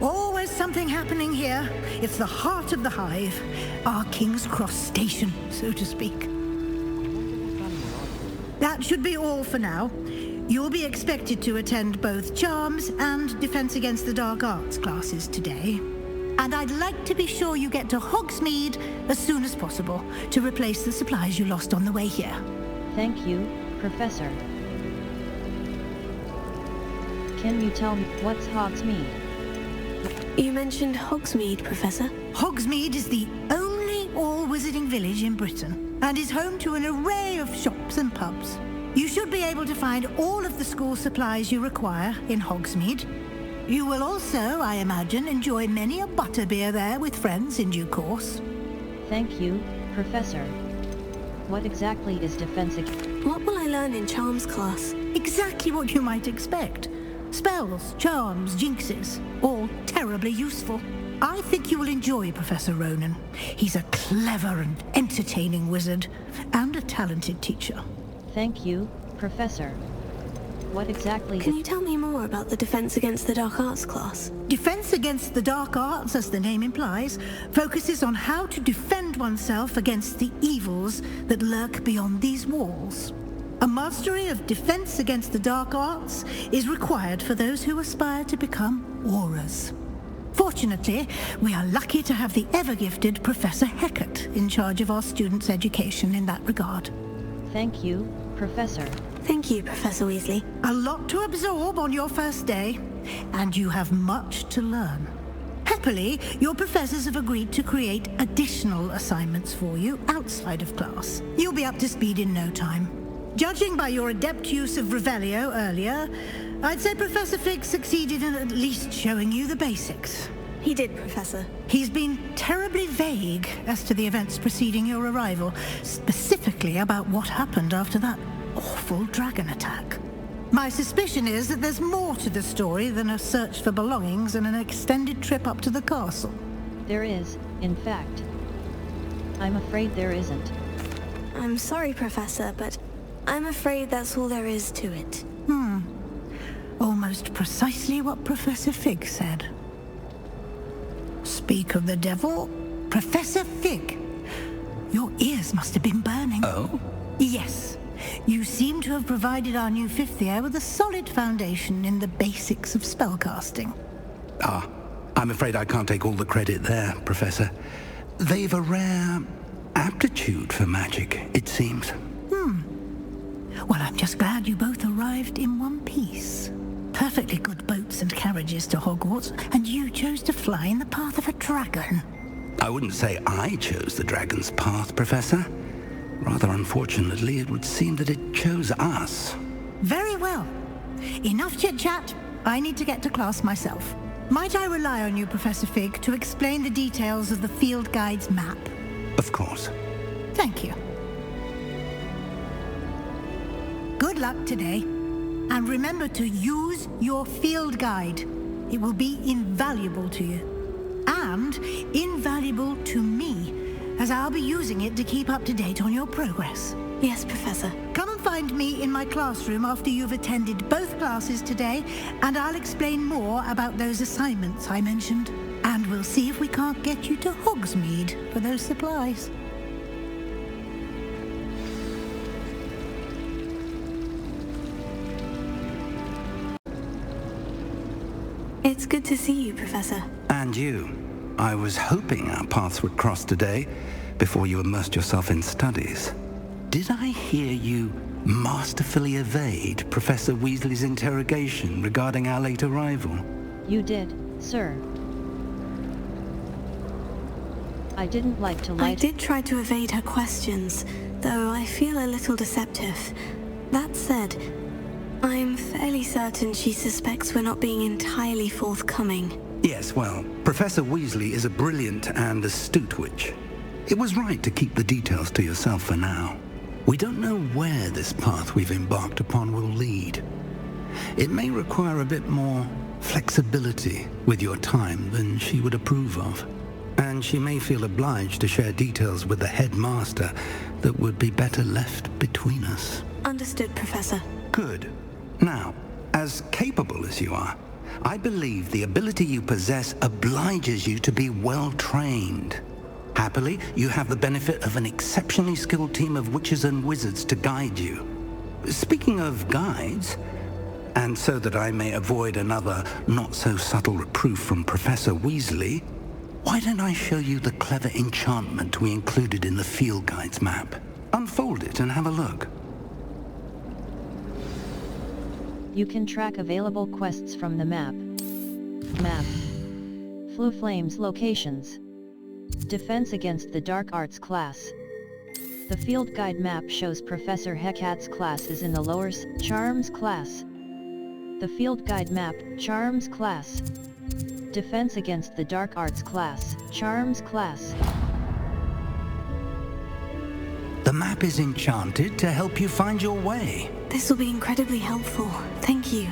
Always something happening here. It's the heart of the hive, our King's Cross station, so to speak. That should be all for now. You'll be expected to attend both Charms and Defense Against the Dark Arts classes today. And I'd like to be sure you get to Hogsmeade as soon as possible to replace the supplies you lost on the way here. Thank you, Professor. Can you tell me what's Hogsmeade? You mentioned Hogsmeade, Professor. Hogsmeade is the only all-wizarding village in Britain and is home to an array of shops and pubs. You should be able to find all of the school supplies you require in Hogsmeade. You will also, I imagine, enjoy many a butterbeer there with friends in due course. Thank you, Professor. What exactly is defense? What will I learn in Charms class? Exactly what you might expect. Spells, charms, jinxes, all terribly useful. I think you will enjoy Professor Ronan. He's a clever and entertaining wizard, and a talented teacher. Thank you, Professor. What exactly Can you tell me more about the Defense Against the Dark Arts class? Defense Against the Dark Arts, as the name implies, focuses on how to defend oneself against the evils that lurk beyond these walls. A mastery of Defense Against the Dark Arts is required for those who aspire to become Aurors. Fortunately, we are lucky to have the ever-gifted Professor Hecat in charge of our students' education in that regard. Thank you, Professor. Thank you, Professor Weasley. A lot to absorb on your first day, and you have much to learn. Happily, your professors have agreed to create additional assignments for you outside of class. You'll be up to speed in no time. Judging by your adept use of Revelio earlier, I'd say Professor Fig succeeded in at least showing you the basics. He did, Professor. He's been terribly vague as to the events preceding your arrival, specifically about what happened after that awful dragon attack. My suspicion is that there's more to the story than a search for belongings and an extended trip up to the castle. There is, in fact. I'm afraid there isn't. I'm sorry, Professor, but I'm afraid that's all there is to it. Almost precisely what Professor Fig said. Speak of the devil, Professor Fig. Your ears must have been burning. Oh? Yes. You seem to have provided our new fifth year with a solid foundation in the basics of spellcasting. I'm afraid I can't take all the credit there, Professor. They've a rare aptitude for magic, it seems. Well, I'm just glad you both arrived in one piece. Perfectly good boats and carriages to Hogwarts, and you chose to fly in the path of a dragon. I wouldn't say I chose the dragon's path, Professor. Rather unfortunately, it would seem that it chose us. Very well. Enough chit-chat. I need to get to class myself. Might I rely on you, Professor Fig, to explain the details of the field guide's map? Of course. Thank you. Good luck today. And remember to use your field guide. It will be invaluable to you. And invaluable to me, as I'll be using it to keep up to date on your progress. Yes, Professor. Come and find me in my classroom after you've attended both classes today, and I'll explain more about those assignments I mentioned. And we'll see if we can't get you to Hogsmeade for those supplies. It's good to see you, Professor. And you. I was hoping our paths would cross today, before you immersed yourself in studies. Did I hear you masterfully evade Professor Weasley's interrogation regarding our late arrival? You did, sir. I didn't like to lie. I did try to evade her questions, though I feel a little deceptive. That said, I'm fairly certain she suspects we're not being entirely forthcoming. Yes, well, Professor Weasley is a brilliant and astute witch. It was right to keep the details to yourself for now. We don't know where this path we've embarked upon will lead. It may require a bit more flexibility with your time than she would approve of. And she may feel obliged to share details with the headmaster that would be better left between us. Understood, Professor. Good. Now, as capable as you are, I believe the ability you possess obliges you to be well trained. Happily, you have the benefit of an exceptionally skilled team of witches and wizards to guide you. Speaking of guides, and so that I may avoid another not-so-subtle reproof from Professor Weasley, why don't I show you the clever enchantment we included in the field guide's map? Unfold it and have a look. You can track available quests from the map. Fluflame's locations. Defense against the Dark Arts class. The field guide map shows Professor Hecat's class is in the lower Charms class. The field guide map, Charms class. Defense against the Dark Arts class, Charms class. The map is enchanted to help you find your way. This will be incredibly helpful. Thank you.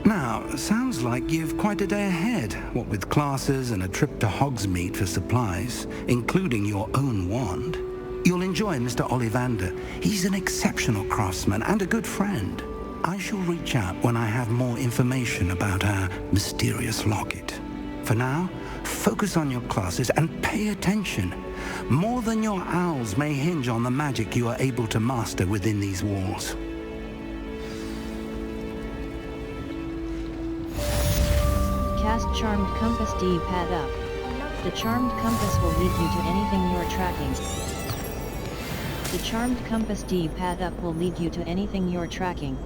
Now, sounds like you've quite a day ahead, what with classes and a trip to Hogsmeade for supplies, including your own wand. You'll enjoy Mr. Ollivander. He's an exceptional craftsman and a good friend. I shall reach out when I have more information about our mysterious locket. For now, focus on your classes and pay attention. More than your owls may hinge on the magic you are able to master within these walls. Cast charmed compass D-pad up. The charmed compass will lead you to anything you're tracking. The charmed compass D-pad up will lead you to anything you're tracking.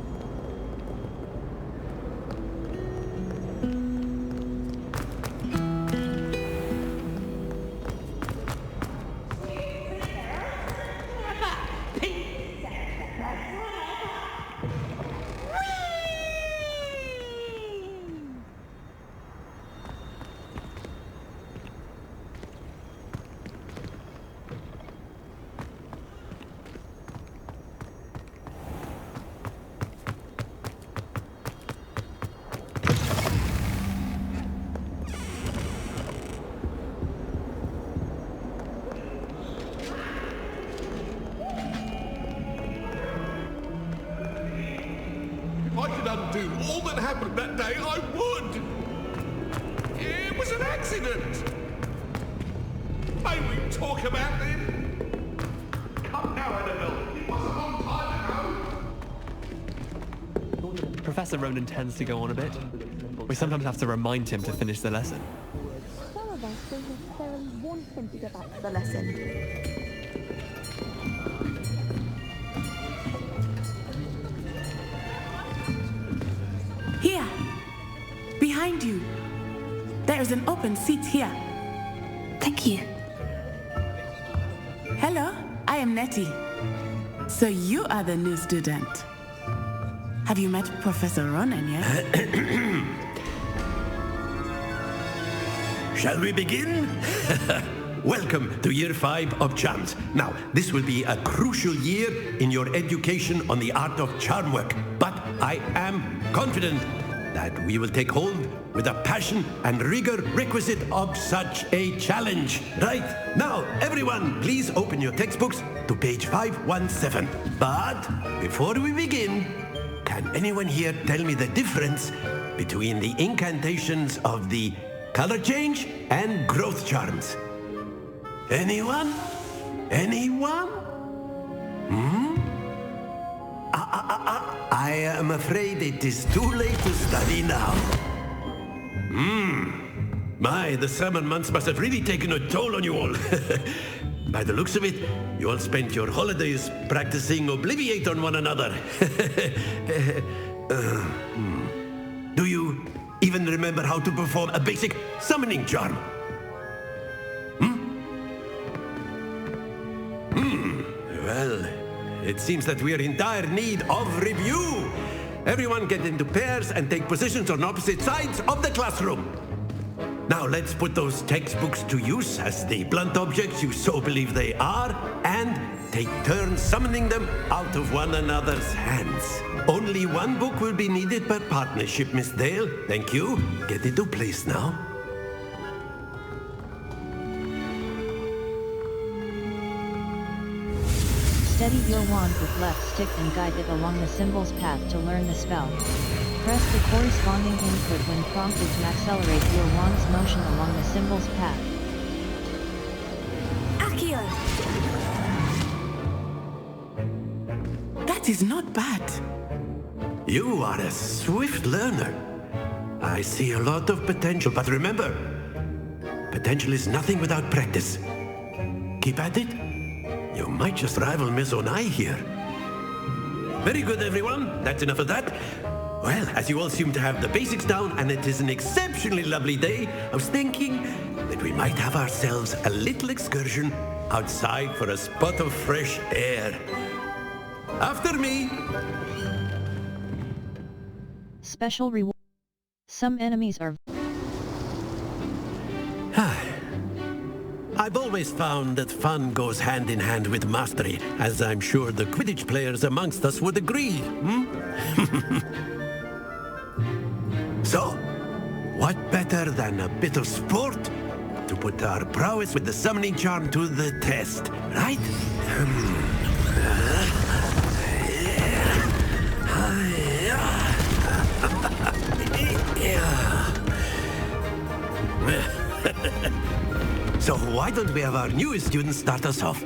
If I could undo all that happened that day, I would! It was an accident! May we talk about it? Come now, Annabelle. It was a long time ago. Professor Ronan tends to go on a bit. We sometimes have to remind him to finish the lesson. Some of us don't necessarily want him to go back to the lesson. Here! Behind you! There is an open seat here. Thank you. Hello, I am Nettie. So you are the new student. Have you met Professor Ronan yet? Shall we begin? Welcome to Year 5 of Charms. Now, this will be a crucial year in your education on the art of charm work. But I am confident that we will take hold with the passion and rigor requisite of such a challenge. Right, now, everyone, please open your textbooks to page 517. But before we begin, can anyone here tell me the difference between the incantations of the color change and growth charms? Anyone? Anyone? I am afraid it is too late to study now. My, the summer months must have really taken a toll on you all. By the looks of it, you all spent your holidays practicing Obliviate on one another. Do you even remember how to perform a basic summoning charm? Well, it seems that we are in dire need of review. Everyone get into pairs and take positions on opposite sides of the classroom. Now let's put those textbooks to use as the blunt objects you so believe they are, and take turns summoning them out of one another's hands. Only one book will be needed per partnership, Miss Dale. Thank you. Get into place now. Steady your wand with left stick and guide it along the symbol's path to learn the spell. Press the corresponding input when prompted to accelerate your wand's motion along the symbol's path. Accio! That is not bad. You are a swift learner. I see a lot of potential, but remember, potential is nothing without practice. Keep at it. You might just rival Miss Onai here. Very good, everyone. That's enough of that. Well, as you all seem to have the basics down, and it is an exceptionally lovely day, I was thinking that we might have ourselves a little excursion outside for a spot of fresh air. After me! Special reward. Some enemies are... I've always found that fun goes hand in hand with mastery, as I'm sure the Quidditch players amongst us would agree. So, what better than a bit of sport to put our prowess with the summoning charm to the test, right? So why don't we have our newest student start us off?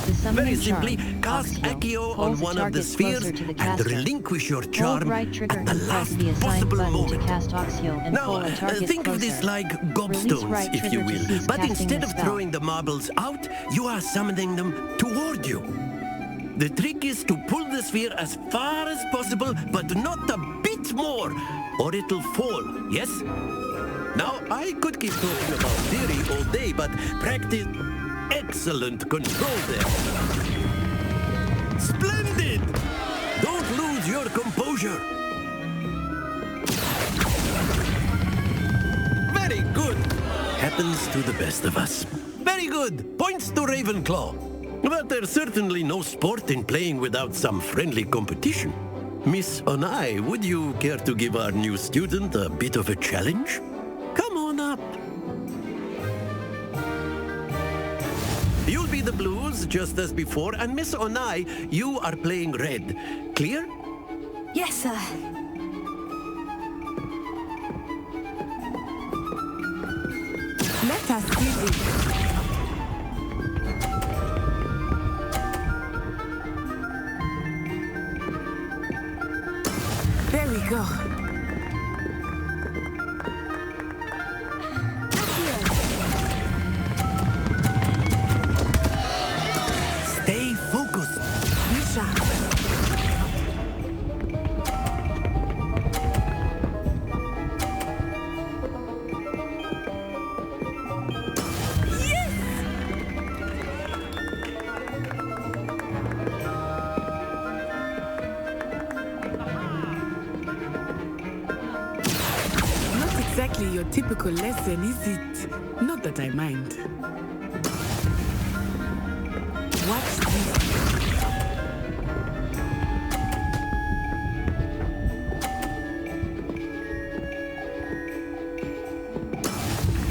The summoning Very Second simply, charm, cast Oxio. Accio Hold on the one of the target spheres closer to the and caster. relinquish your Hold charm right trigger at the and press last the assigned possible button moment. to cast Oxio and Now, pull a target think closer. of this like Release gobstones, right if you trigger to will. cease But casting instead the of spell. throwing the marbles out, you are summoning them toward you. The trick is to pull the sphere as far as possible, but not a bit more, or it'll fall, yes? Now, I could keep talking about theory all day, but practice... Excellent control there. Splendid! Don't lose your composure. Very good. Happens to the best of us. Very good. Points to Ravenclaw. But there's certainly no sport in playing without some friendly competition. Miss Onai, would you care to give our new student a bit of a challenge? Come on up. You'll be the blues, just as before, and Miss Onai, you are playing red. Clear? Yes, sir. Let us see this. There we go. Stay focused. Be sharp. Not exactly your typical lesson, is it? Not that I mind. Watch this.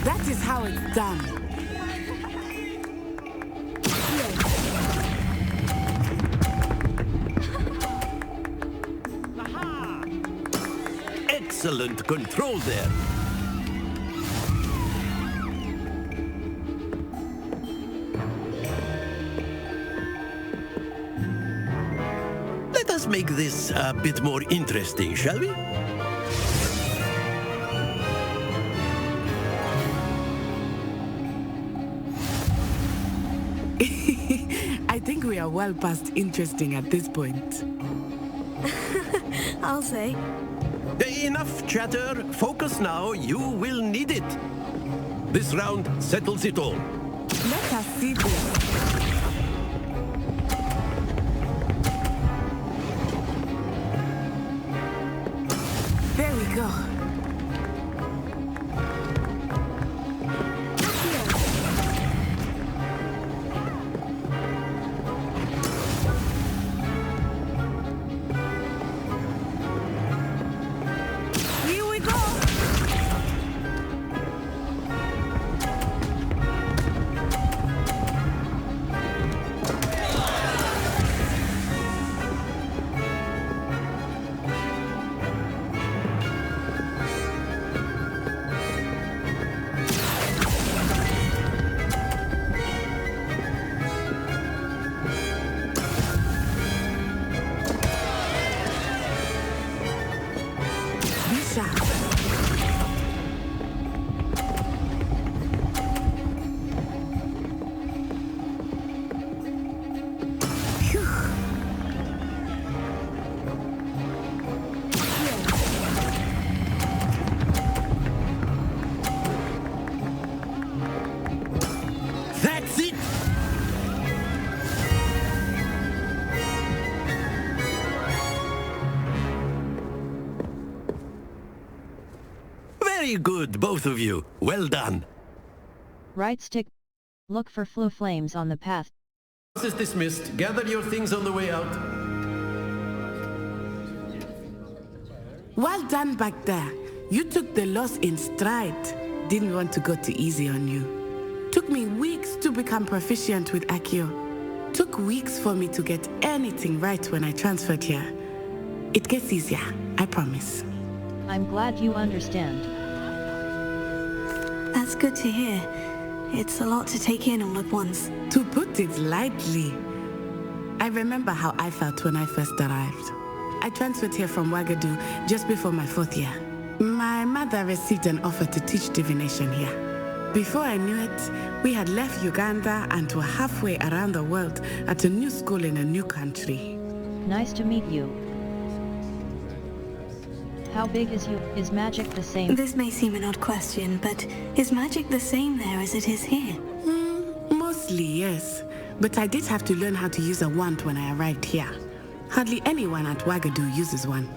That is how it's done. Excellent control there. Let us make this a bit more interesting, shall we? I think we are well past interesting at this point. I'll say. Enough chatter. Focus now. You will need it. This round settles it all. Let us see this. There we go. Here we go. Be sharp. Phew. That's it. Very good, both of you. Well done. Right stick. Look for flow flames on the path. Class is dismissed. Gather your things on the way out. Well done back there. You took the loss in stride. Didn't want to go too easy on you. Took me weeks to become proficient with Accio. Took weeks for me to get anything right when I transferred here. It gets easier, I promise. I'm glad you understand. That's good to hear. It's a lot to take in all at once. To put it lightly, I remember how I felt when I first arrived. I transferred here from Wagadu just before my 4th year. My mother received an offer to teach divination here. Before I knew it, we had left Uganda and were halfway around the world at a new school in a new country. Nice to meet you. How big is you? Is magic the same? This may seem an odd question, but is magic the same there as it is here? Mostly, yes. But I did have to learn how to use a wand when I arrived here. Hardly anyone at Wagadu uses one.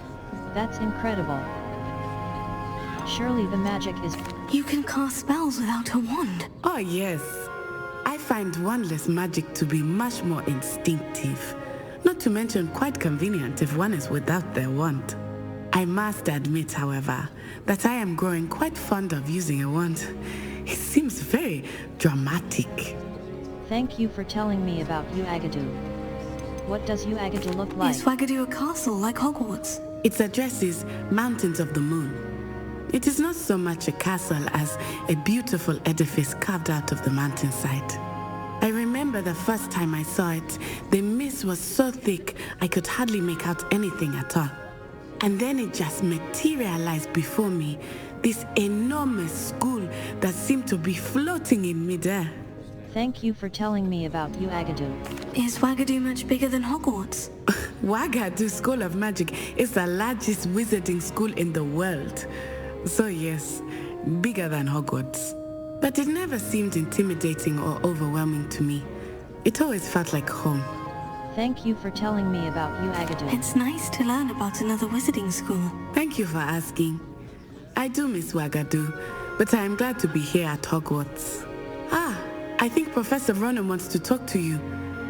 That's incredible. Surely the magic is... You can cast spells without a wand. Oh, yes. I find wandless magic to be much more instinctive. Not to mention quite convenient if one is without their wand. I must admit, however, that I am growing quite fond of using a wand. It seems very dramatic. Thank you for telling me about Uagadu. What does Uagadu look like? Is Wagadu a castle like Hogwarts? Its address is Mountains of the Moon. It is not so much a castle as a beautiful edifice carved out of the mountainside. I remember the first time I saw it, the mist was so thick I could hardly make out anything at all. And then it just materialized before me, this enormous school that seemed to be floating in midair. Thank you for telling me about Uagadu. Is Wagadu much bigger than Hogwarts? Wagadu School of Magic is the largest wizarding school in the world. So yes, bigger than Hogwarts. But it never seemed intimidating or overwhelming to me. It always felt like home. Thank you for telling me about Uagadu. It's nice to learn about another wizarding school. Thank you for asking. I do miss Wagadu, but I am glad to be here at Hogwarts. Ah, I think Professor Ronan wants to talk to you.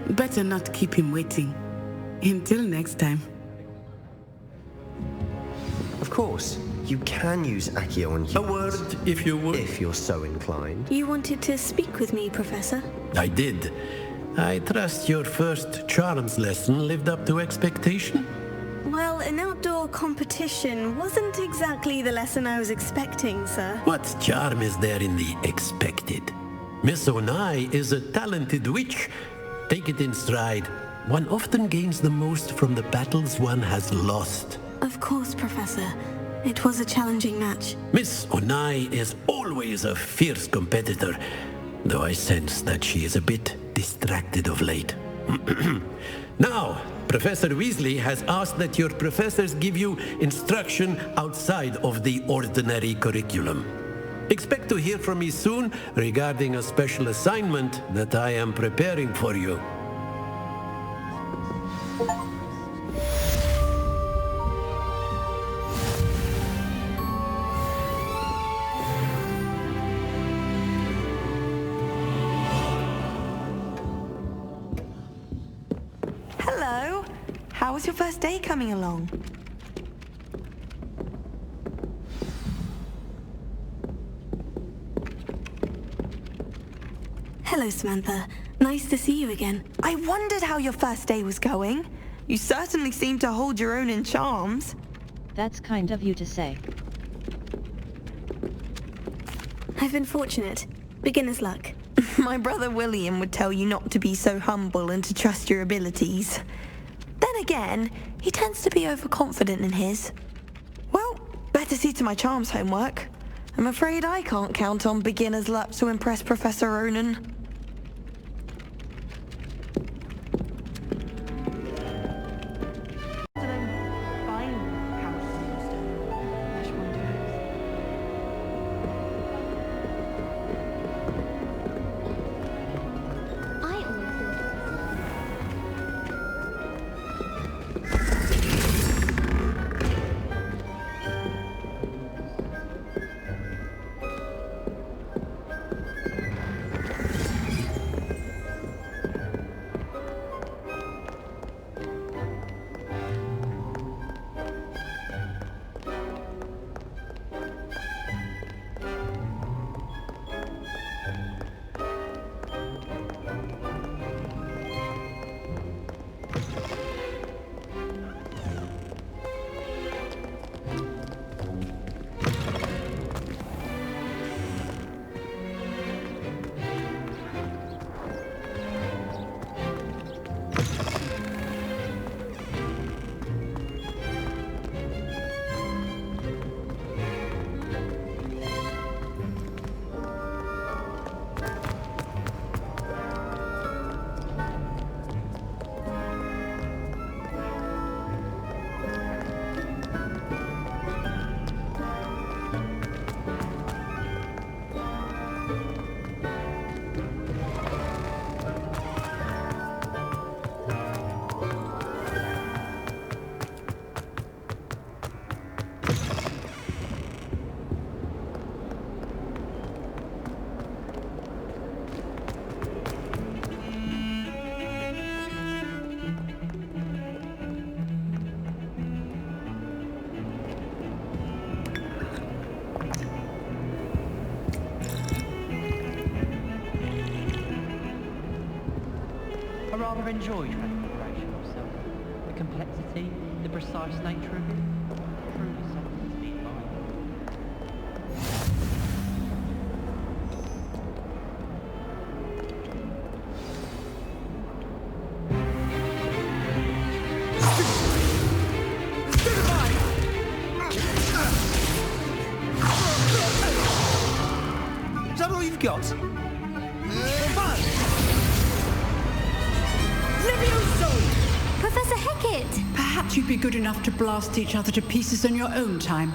Better not keep him waiting. Until next time. Of course, you can use Accio on humans. A word, if you would. If you're so inclined. You wanted to speak with me, Professor? I did. I trust your first charms lesson lived up to expectation? Well, an outdoor competition wasn't exactly the lesson I was expecting, sir. What charm is there in the expected? Miss Onai is a talented witch. Take it in stride. One often gains the most from the battles one has lost. Of course, Professor. It was a challenging match. Miss Onai is always a fierce competitor, though I sense that she is a bit distracted of late. Now, Professor Weasley has asked that your professors give you instruction outside of the ordinary curriculum. Expect to hear from me soon regarding a special assignment that I am preparing for you. Hello. How was your first day coming along? Hello, Samantha. Nice to see you again. I wondered how your first day was going. You certainly seem to hold your own in charms. That's kind of you to say. I've been fortunate. Beginner's luck. My brother William would tell you not to be so humble and to trust your abilities. Then again, he tends to be overconfident in his. Well, better see to my charms homework. I'm afraid I can't count on beginner's luck to impress Professor Ronan. ever enjoy transfiguration yourself? The complexity, the precise nature of it? Truly something to be admired. Is that all you've got? Professor Hecat! Perhaps you'd be good enough to blast each other to pieces on your own time.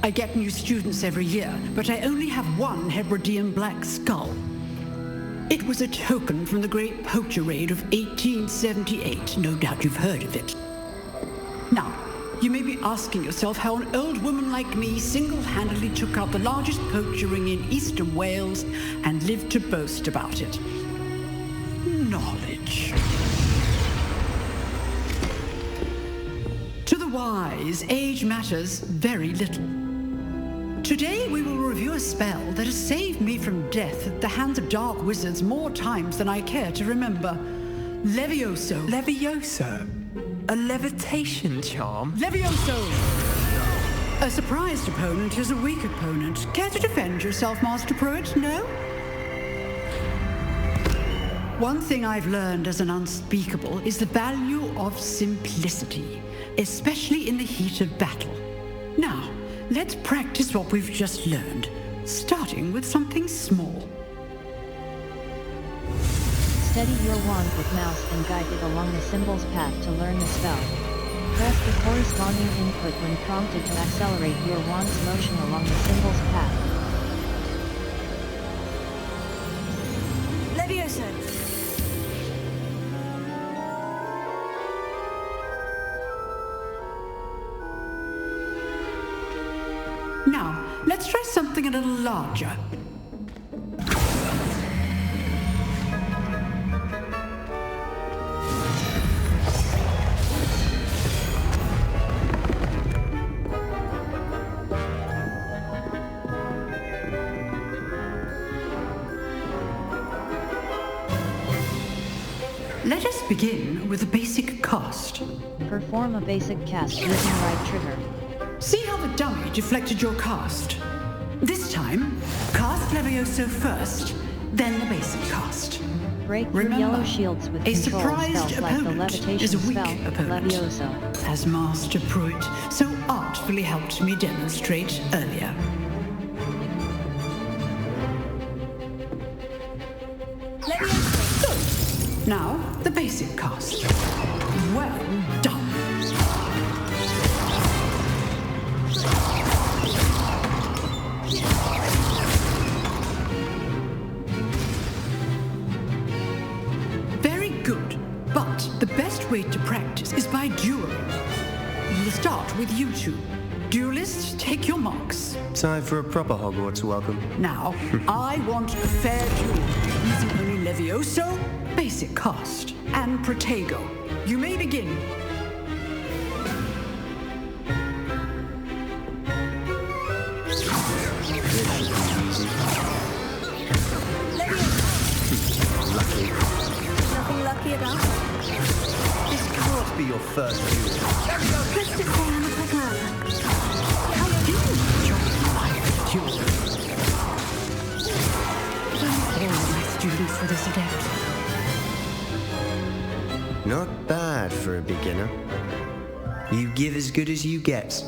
I get new students every year, but I only have one Hebridean black skull. It was a token from the Great Poacher Raid of 1878. No doubt you've heard of it. Now, you may be asking yourself how an old woman like me single-handedly took out the largest poacher ring in eastern Wales and lived to boast about it. Knowledge. To the wise, age matters very little. Today we will review a spell that has saved me from death at the hands of dark wizards more times than I care to remember. Levioso. Levioso? A levitation charm? Levioso! A surprised opponent is a weak opponent. Care to defend yourself, Master Pruitt? No? One thing I've learned as an unspeakable is the value of simplicity, especially in the heat of battle. Now, let's practice what we've just learned, starting with something small. Steady your wand with mouse and guide it along the symbol's path to learn the spell. Press the corresponding input when prompted to accelerate your wand's motion along the symbol's path. Levioso! Now, let's try something a little larger. Let us begin with a basic cast. Perform a basic cast using right trigger. See how the dummy deflected your cast? This time, cast Levioso first, then the basic cast. Break through Remember, yellow shields with a control surprised spells like the opponent levitation is a weak spell, opponent, Levioso. as Master Pruitt so artfully helped me demonstrate earlier. Good. Now, the basic cast. Well done. Very good, but the best way to practice is by dueling. We'll start with you two. Duelists, take your marks. Time for a proper Hogwarts welcome. Now, I want a fair duel using only Levioso, basic cast, and Protego. You may begin. Lucky. Nothing lucky about it. This can't be your first duel. Christopher and the Picard. How do you enjoy life duel? Thank all my students for this adept. Not bad for a beginner. You give as good as you get.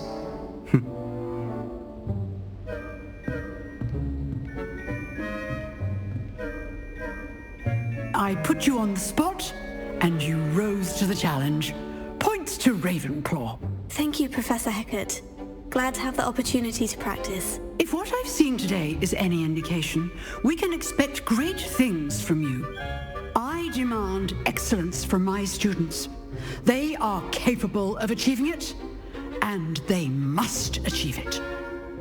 I put you on the spot, and you rose to the challenge. Points to Ravenclaw. Thank you, Professor Hecat. Glad to have the opportunity to practice. If what I've seen today is any indication, we can expect great things from you. I demand excellence from my students. They are capable of achieving it, and they must achieve it.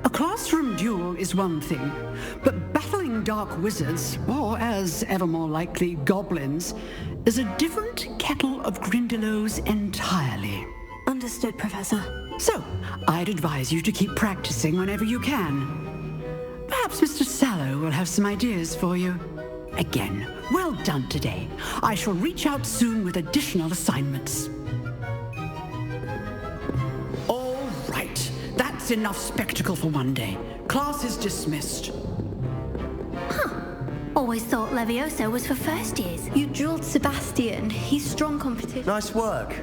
A classroom duel is one thing, but battling dark wizards, or as ever more likely, goblins, is a different kettle of Grindylows entirely. Understood, Professor. So, I'd advise you to keep practicing whenever you can. Perhaps Mr. Sallow will have some ideas for you. Again, well done today. I shall reach out soon with additional assignments. All right, that's enough spectacle for one day. Class is dismissed. Always thought Levioso was for first years. You drilled Sebastian. He's strong competition. Nice work.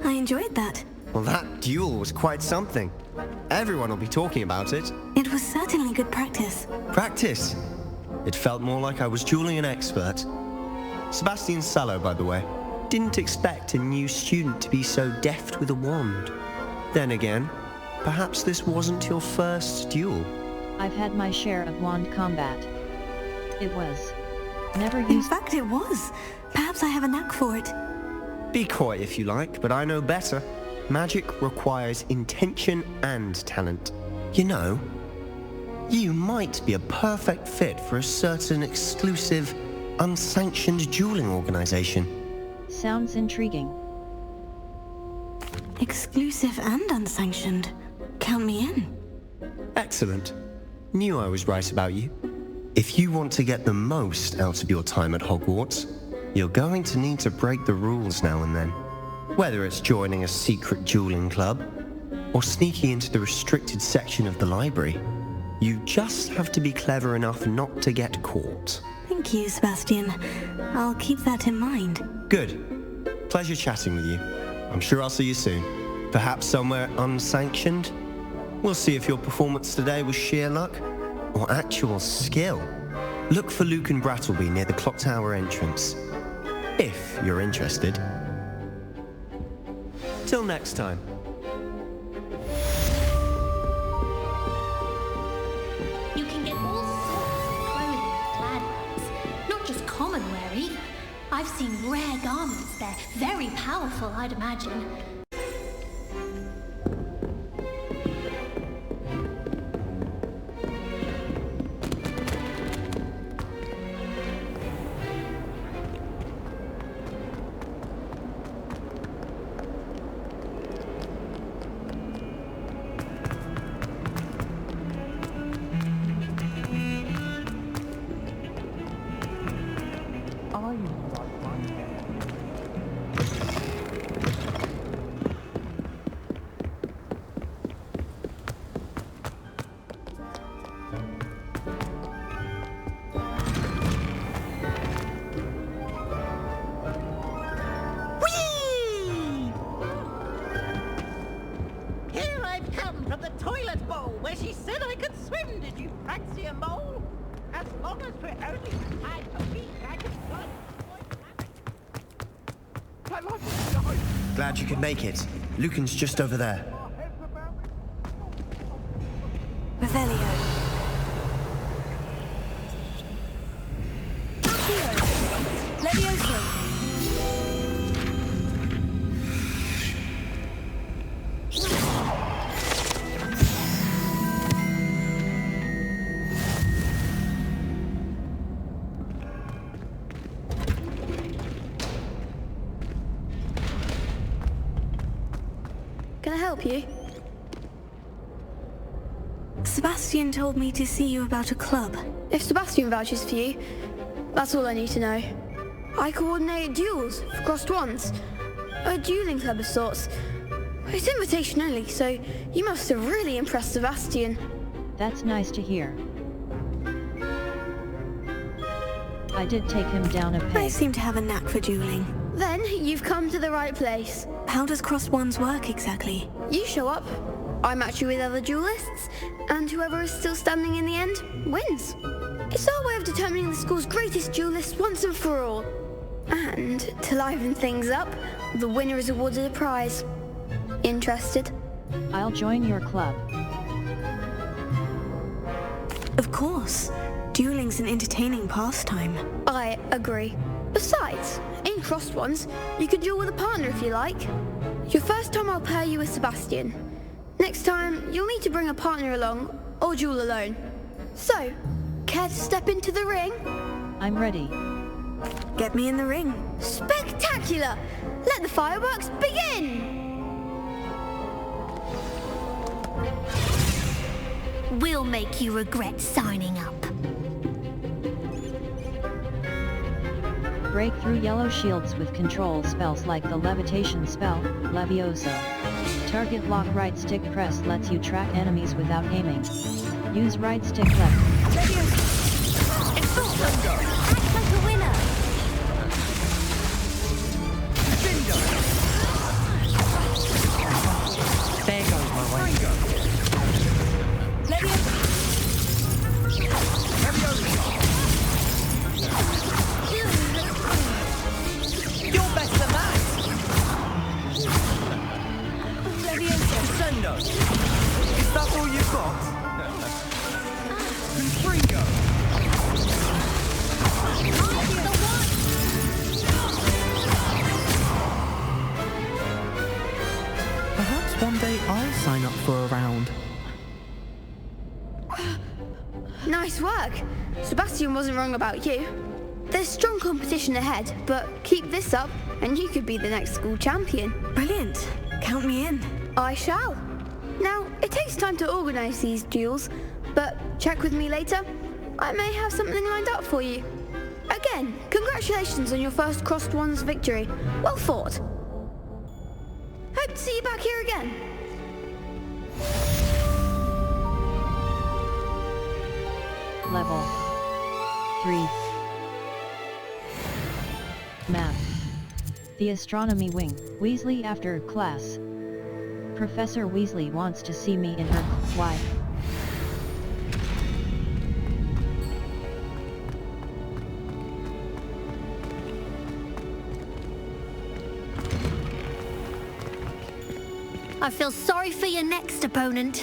I enjoyed that. Well, that duel was quite something. Everyone will be talking about it. It was certainly good practice. Practice? It felt more like I was dueling an expert. Sebastian Sallow, by the way. Didn't expect a new student to be so deft with a wand. Then again, perhaps this wasn't your first duel. I've had my share of wand combat. It was never used. In fact, it was. Perhaps I have a knack for it. Be coy if you like, but I know better. Magic requires intention and talent. You know, you might be a perfect fit for a certain exclusive, unsanctioned dueling organization. Sounds intriguing. Exclusive and unsanctioned. Count me in. Excellent. Knew I was right about you. If you want to get the most out of your time at Hogwarts, you're going to need to break the rules now and then. Whether it's joining a secret dueling club, or sneaking into the restricted section of the library, you just have to be clever enough not to get caught. Thank you, Sebastian. I'll keep that in mind. Good. Pleasure chatting with you. I'm sure I'll see you soon. Perhaps somewhere unsanctioned? We'll see if your performance today was sheer luck or actual skill. Look for Luke and Brattleby near the clock tower entrance, if you're interested. Till next time. You can get all sorts of clothing at Gladwell's, not just common wear either. I've seen rare garments there, very powerful, I'd imagine. Glad you could make it. Lucan's just over there. Revelio. Levioso. Can I help you? Sebastian told me to see you about a club. If Sebastian vouches for you, that's all I need to know. I coordinate duels for crossed wands. A dueling club of sorts. It's invitation only, so you must have really impressed Sebastian. That's nice to hear. I did take him down a peg. I seem to have a knack for dueling. Then you've come to the right place. How does crossed wands work exactly? You show up, I match you with other duelists, and whoever is still standing in the end wins. It's our way of determining the school's greatest duelist once and for all. And to liven things up, the winner is awarded a prize. Interested? I'll join your club. Of course. Dueling's an entertaining pastime. I agree. Besides, in crossed ones, you can duel with a partner if you like. Your first time I'll pair you with Sebastian. Next time, you'll need to bring a partner along, or duel alone. So, care to step into the ring? I'm ready. Get me in the ring. Spectacular! Let the fireworks begin! We'll make you regret signing up. Break through yellow shields with control spells like the levitation spell, Levioso. Target lock right stick press lets you track enemies without aiming. Use right stick left. Levioso! Expulso! Act like a winner! Bingo! There goes my way. Levioso! You're better than that! Levioso! Crescendo! Is that all you've got? Confringo! Perhaps one day I'll sign up for a round. Nice work. Sebastian wasn't wrong about you. There's strong competition ahead, but keep this up and you could be the next school champion. Brilliant. Count me in. I shall. Now, it takes time to organise these duels, but check with me later. I may have something lined up for you. Again, congratulations on your first Crossed Wands victory. Well fought. Hope to see you back here again. Level 3. Map. The Astronomy Wing. Weasley after class. Professor Weasley wants to see me in her. Why? I feel sorry for your next opponent.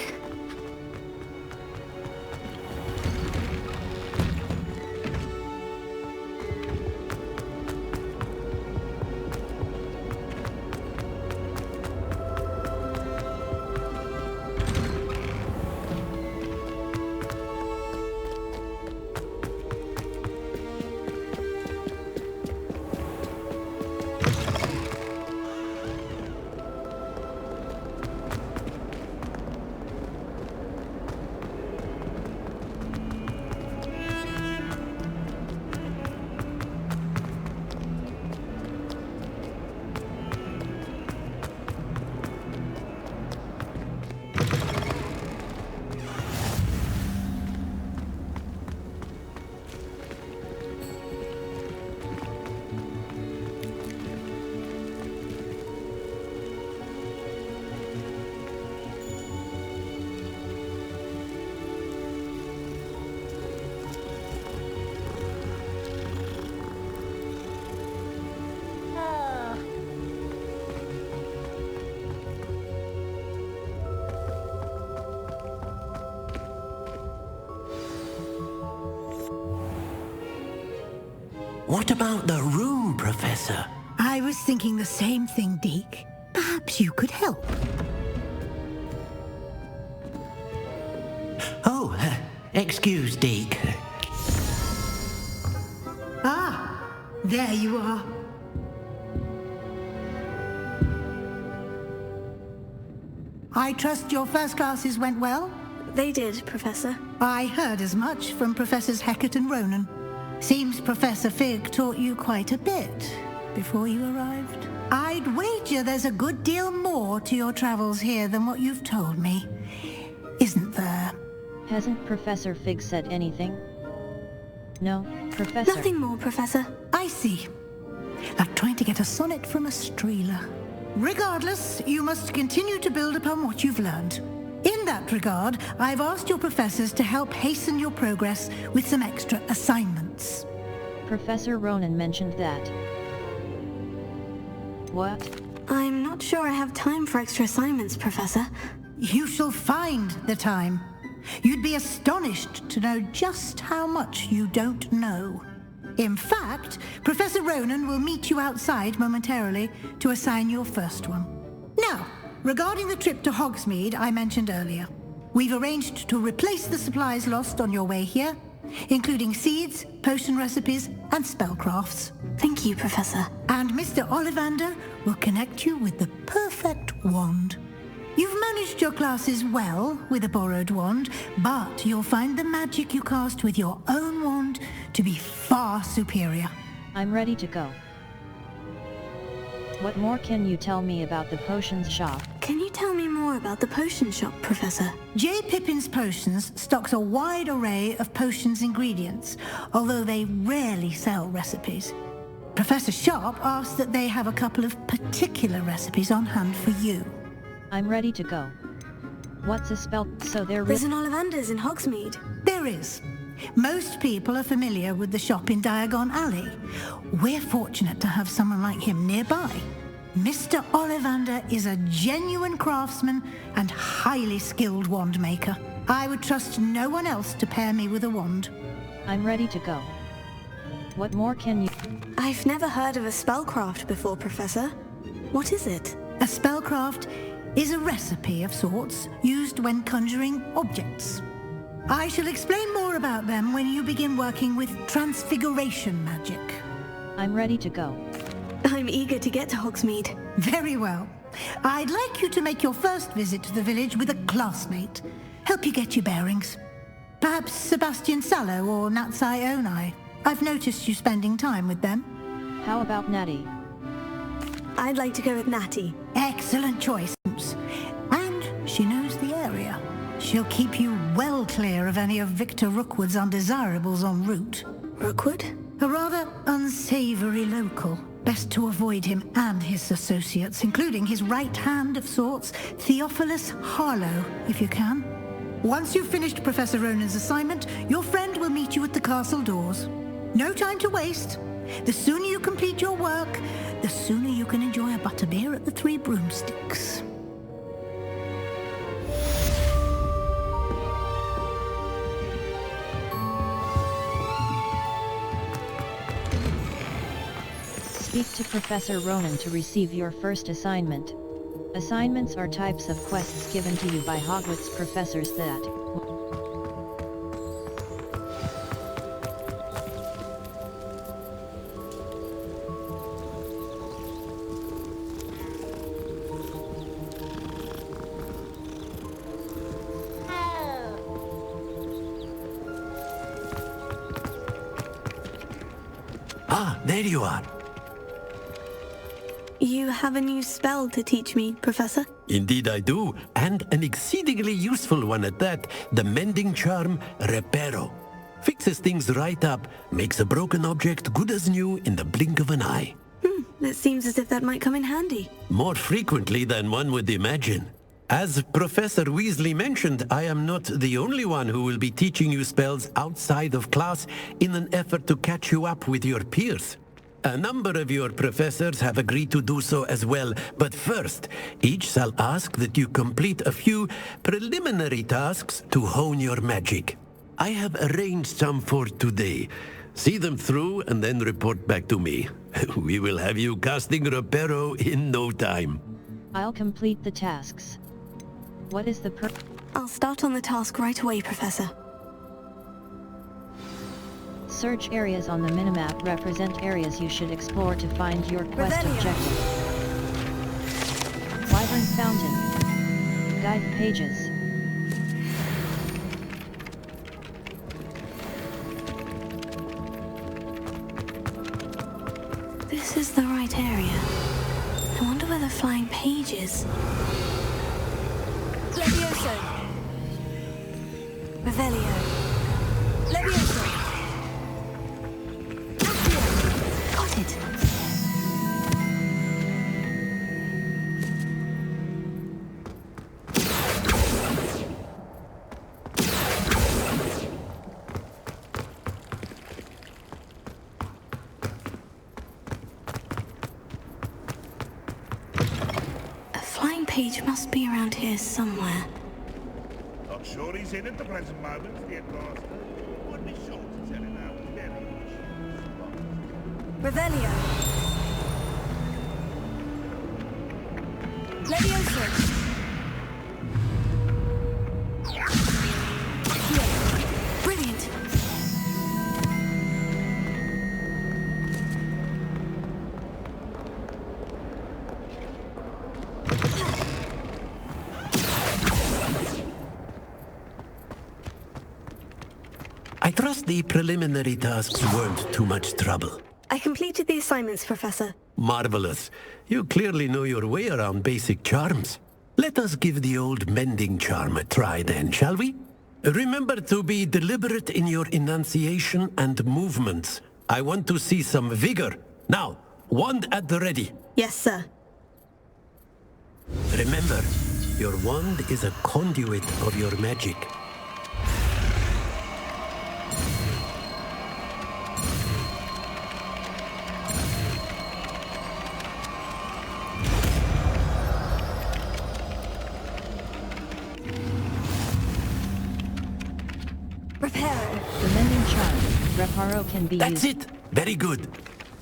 What about the room, Professor? I was thinking the same thing, Deke. Perhaps you could help. Oh, excuse, Deke. Ah, there you are. I trust your first classes went well? They did, Professor. I heard as much from Professors Hecat and Ronan. Seems Professor Fig taught you quite a bit before you arrived. I'd wager there's a good deal more to your travels here than what you've told me. Isn't there? Hasn't Professor Fig said anything? No, Professor. Nothing more, Professor. I see. Like trying to get a sonnet from a streeler. Regardless, you must continue to build upon what you've learned. In that regard, I've asked your professors to help hasten your progress with some extra assignments. Professor Ronan mentioned that. What? I'm not sure I have time for extra assignments, Professor. You shall find the time. You'd be astonished to know just how much you don't know. In fact, Professor Ronan will meet you outside momentarily to assign your first one. Now, regarding the trip to Hogsmeade I mentioned earlier, we've arranged to replace the supplies lost on your way here, including seeds, potion recipes, and spellcrafts. Thank you, Professor. And Mr. Ollivander will connect you with the perfect wand. You've managed your classes well with a borrowed wand, but you'll find the magic you cast with your own wand to be far superior. I'm ready to go. What more can you tell me about the potions shop? Can you tell me more about the potion shop, Professor? J. Pippin's Potions stocks a wide array of potions ingredients, although they rarely sell recipes. Professor Sharp asks that they have a couple of particular recipes on hand for you. I'm ready to go. What's a spell? So There's an Ollivander's in Hogsmeade. There is. Most people are familiar with the shop in Diagon Alley. We're fortunate to have someone like him nearby. Mr. Ollivander is a genuine craftsman and highly skilled wand maker. I would trust no one else to pair me with a wand. I'm ready to go. What more can you... I've never heard of a spellcraft before, Professor. What is it? A spellcraft is a recipe of sorts used when conjuring objects. I shall explain more about them when you begin working with transfiguration magic. I'm ready to go. I'm eager to get to Hogsmeade. Very well. I'd like you to make your first visit to the village with a classmate. Help you get your bearings. Perhaps Sebastian Sallow or Natsai Onai. I've noticed you spending time with them. How about Natty? I'd like to go with Natty. Excellent choice. And she knows the area. She'll keep you well clear of any of Victor Rookwood's undesirables en route. Rookwood? A rather unsavory local. Best to avoid him and his associates, including his right hand of sorts, Theophilus Harlow, if you can. Once you've finished Professor Ronan's assignment, your friend will meet you at the castle doors. No time to waste. The sooner you complete your work, the sooner you can enjoy a butterbeer at the Three Broomsticks. Speak to Professor Ronan to receive your first assignment. Assignments are types of quests given to you by Hogwarts professors that... Ah, there you are. You have a new spell to teach me, Professor? Indeed I do, and an exceedingly useful one at that, the mending charm Reparo. Fixes things right up, makes a broken object good as new in the blink of an eye. It seems as if that might come in handy. More frequently than one would imagine. As Professor Weasley mentioned, I am not the only one who will be teaching you spells outside of class in an effort to catch you up with your peers. A number of your professors have agreed to do so as well, but first, each shall ask that you complete a few preliminary tasks to hone your magic. I have arranged some for today. See them through and then report back to me. We will have you casting Reparo in no time. I'll complete the tasks. What is the I'll start on the task right away, Professor. Search areas on the minimap represent areas you should explore to find your quest objective. Wyvern Fountain. Guide pages. This is the right area. I wonder where the flying page is. Levioso! Revelio! Levioso! Got it! A flying page must be around here somewhere. Not sure he's in at the present moment, the headmaster. Would be sure to tell him how very Revelio! Levioso! Brilliant! I trust the preliminary tasks weren't too much trouble. I completed the assignments, Professor. Marvelous. You clearly know your way around basic charms. Let us give the old mending charm a try then, shall we? Remember to be deliberate in your enunciation and movements. I want to see some vigor. Now, wand at the ready. Yes, sir. Remember, your wand is a conduit of your magic. The mending charm, Reparo, can be That's used. it! Very good.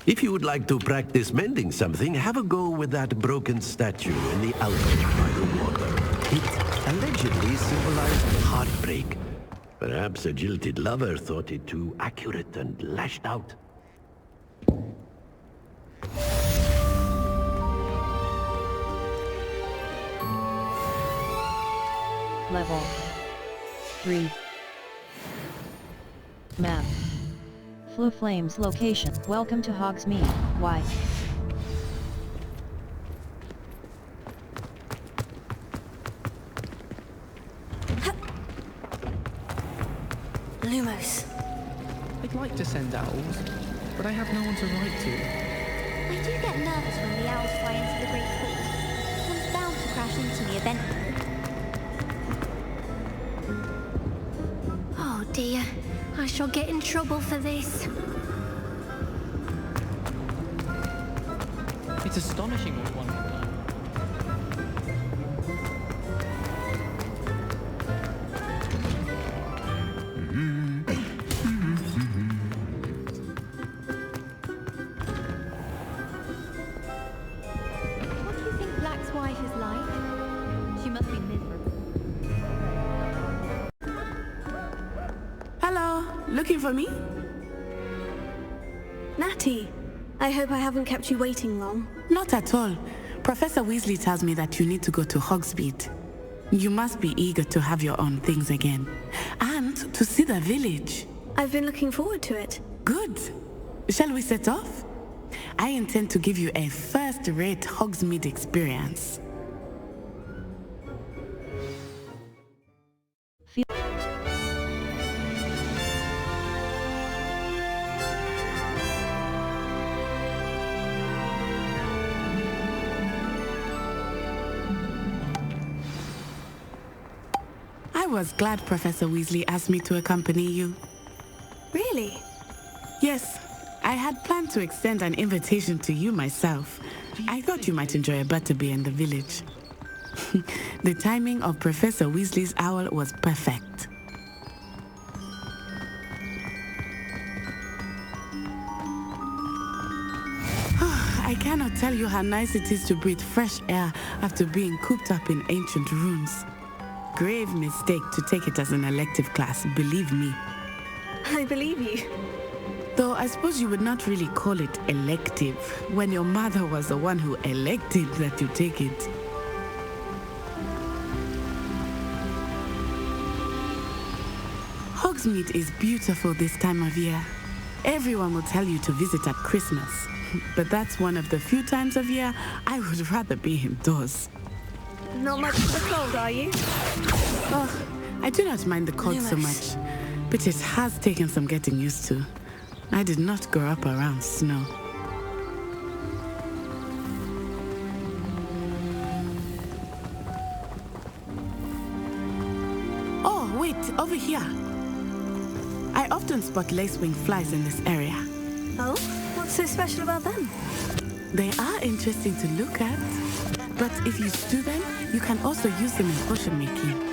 If you would like to practice mending something, have a go with that broken statue in the alcove by the water. It allegedly symbolized heartbreak. Perhaps a jilted lover thought it too accurate and lashed out. Level 3. Map. Flu Flames location. Welcome to Hogsmeade. Why? Lumos. I'd like to send owls, but I have no one to write to. I do get nervous when the owls fly into the Great Hall. One's bound to crash into the event. Oh dear, I shall get in trouble for this. It's astonishing what one can learn. What do you think Black's wife is like? She must be miserable. Hello, looking for me? Natty, I hope I haven't kept you waiting long. Not at all. Professor Weasley tells me that you need to go to Hogsmeade. You must be eager to have your own things again. And to see the village. I've been looking forward to it. Good. Shall we set off? I intend to give you a first-rate Hogsmeade experience. I was glad Professor Weasley asked me to accompany you. Really? Yes, I had planned to extend an invitation to you myself. I thought you might enjoy a butterbeer in the village. The timing of Professor Weasley's owl was perfect. I cannot tell you how nice it is to breathe fresh air after being cooped up in ancient rooms. Grave mistake to take it as an elective class, believe me. I believe you. Though I suppose you would not really call it elective when your mother was the one who elected that you take it. Hogsmeade is beautiful this time of year. Everyone will tell you to visit at Christmas, but that's one of the few times of year I would rather be indoors. Not much for the cold, are you? Oh, I do not mind the cold so much, but it has taken some getting used to. I did not grow up around snow. Oh, wait, over here. I often spot lacewing flies in this area. Oh? What's so special about them? They are interesting to look at, but if you stew them, you can also use them in potion making.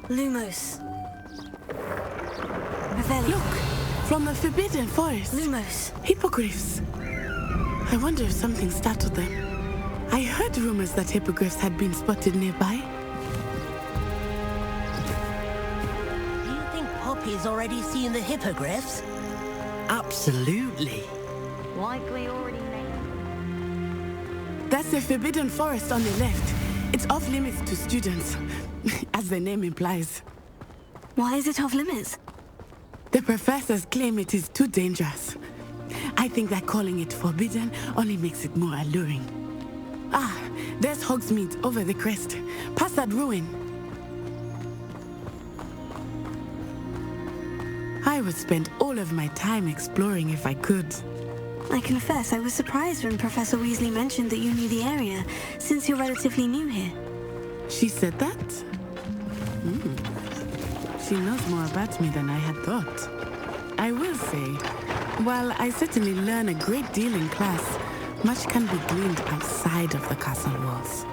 Lumos. Look, from the Forbidden Forest. Lumos. Hippogriffs. I wonder if something startled them. I heard rumors that hippogriffs had been spotted nearby. Do you think Poppy's already seen the hippogriffs? Absolutely. Likely already named. That's the Forbidden Forest on the left. It's off limits to students, as the name implies. Why is it off limits? The professors claim it is too dangerous. I think that calling it forbidden only makes it more alluring. Ah, there's Hogsmeade over the crest, past that ruin. I would spend all of my time exploring if I could. I confess I was surprised when Professor Weasley mentioned that you knew the area, since you're relatively new here. She said that? She knows more about me than I had thought. I will say, while I certainly learn a great deal in class, much can be gleaned outside of the castle walls.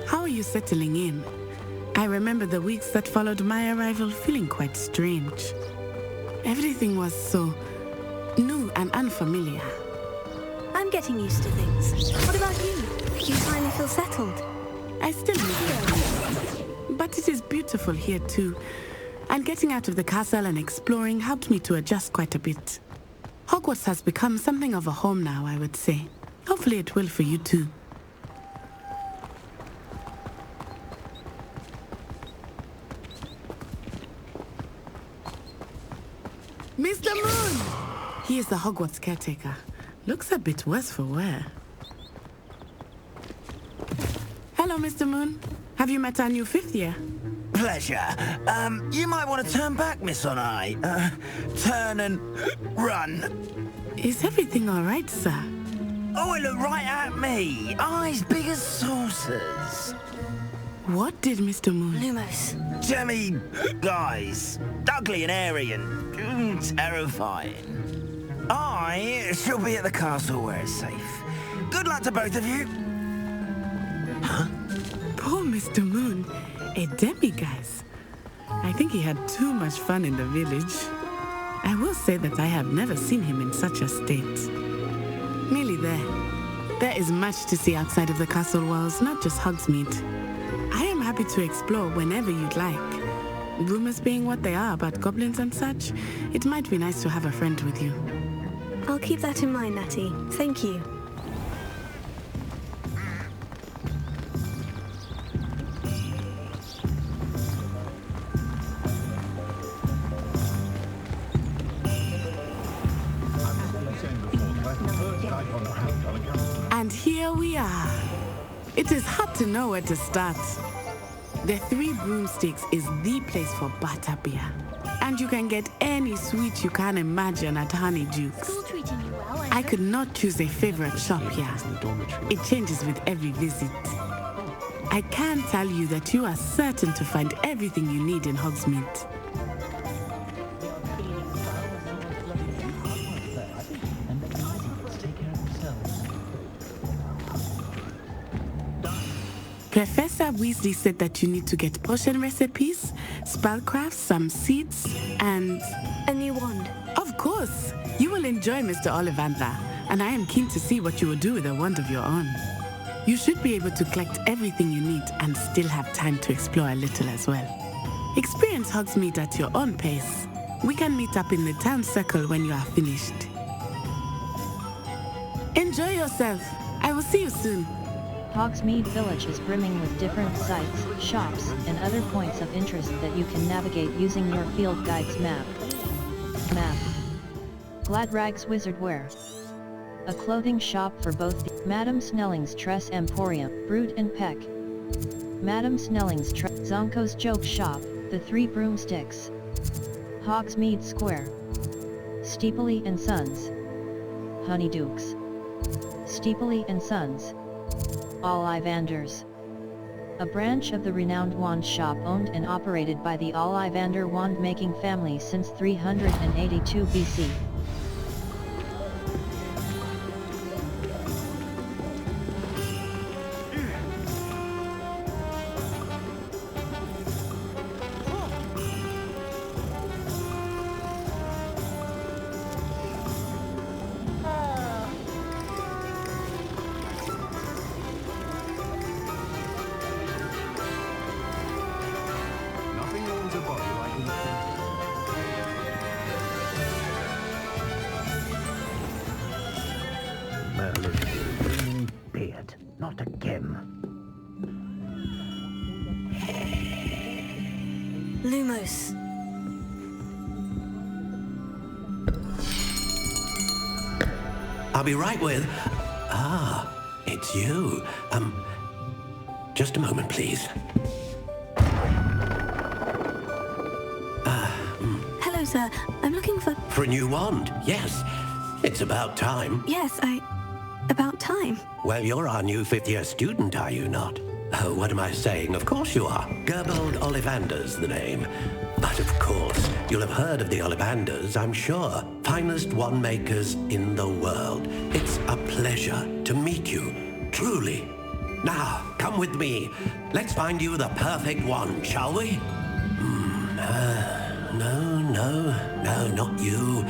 How are you settling in? I remember the weeks that followed my arrival feeling quite strange. Everything was so new and unfamiliar. I'm getting used to things. What about you? You finally feel settled? I still miss it, but it is beautiful here too. And getting out of the castle and exploring helped me to adjust quite a bit. Hogwarts has become something of a home now, I would say. Hopefully it will for you too. Mr. Moon! He is the Hogwarts caretaker. Looks a bit worse for wear. Hello, Mr. Moon. Have you met our new fifth year? Pleasure. You might want to turn back, Miss On-Eye. Turn and run. Is everything all right, sir? Oh, it looked right at me. Eyes big as saucers. What did Mr. Moon? Lumos. Jemmy guys. Ugly and airy and terrifying. I shall be at the castle where it's safe. Good luck to both of you. Poor Mr. Moon. A demiguise. I think he had too much fun in the village. I will say that I have never seen him in such a state. Nearly there. There is much to see outside of the castle walls, not just Hogsmeade. I am happy to explore whenever you'd like. Rumors being what they are about goblins and such, it might be nice to have a friend with you. I'll keep that in mind, Natty. Thank you. And here we are. It is hard to know where to start. The Three Broomsticks is the place for butterbeer. And you can get any sweet you can imagine at Honeydukes. I could not choose a favorite shop here. It changes with every visit. I can tell you that you are certain to find everything you need in Hogsmeade. Professor Weasley said that you need to get potion recipes, spellcrafts, some seeds, and... a new wand. Of course! You will enjoy Mr. Ollivander, and I am keen to see what you will do with a wand of your own. You should be able to collect everything you need and still have time to explore a little as well. Experience Hogsmeade at your own pace. We can meet up in the town circle when you are finished. Enjoy yourself. I will see you soon. Hogsmeade Village is brimming with different sites, shops, and other points of interest that you can navigate using your field guide's map. Glad Rags Wizard Wear. A clothing shop for both the Madame Snelling's Tress Emporium, Brood and Peck. Madame Snelling's Zonko's Joke Shop, The Three Broomsticks. Hogsmeade Square. Steepley and Sons. Honeydukes. Steepley and Sons. Ollivanders. A branch of the renowned wand shop owned and operated by the Ollivander wand-making family since 382 BC. not again. Lumos. I'll be right with... Ah, it's you. Just a moment, please. Hello, sir. I'm looking for... For a new wand, yes. It's about time. Yes, about time. Well, you're our new fifth-year student, are you not? Oh, what am I saying? Of course you are. Gerbold Ollivander's the name. But of course, you'll have heard of the Ollivanders, I'm sure. Finest wand makers in the world. It's a pleasure to meet you, truly. Now, come with me. Let's find you the perfect wand, shall we? No, not you.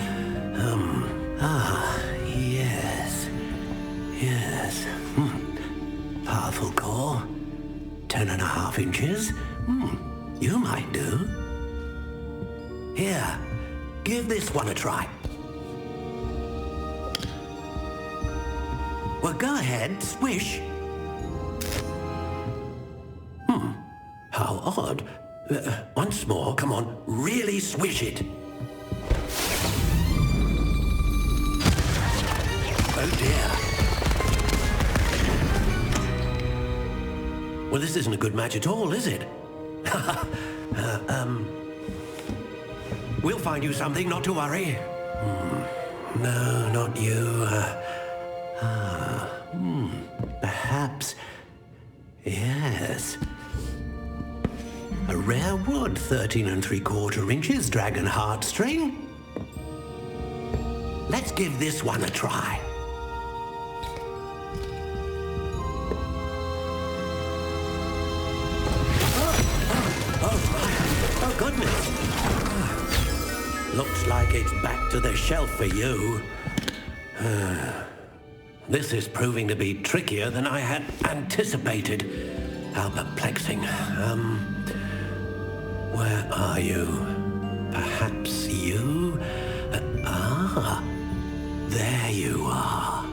Yes. Powerful core. 10.5 inches. You might do. Here, give this one a try. Well, go ahead, swish. How odd. Once more, come on, really swish it. Oh dear. Well, this isn't a good match at all, is it? We'll find you something, not to worry. No, not you. Perhaps... Yes. A rare wood, 13 3/4 inches, dragon heartstring. Let's give this one a try. Oh, goodness. Looks like it's back to the shelf for you. This is proving to be trickier than I had anticipated. How perplexing. Where are you? Perhaps you? There you are.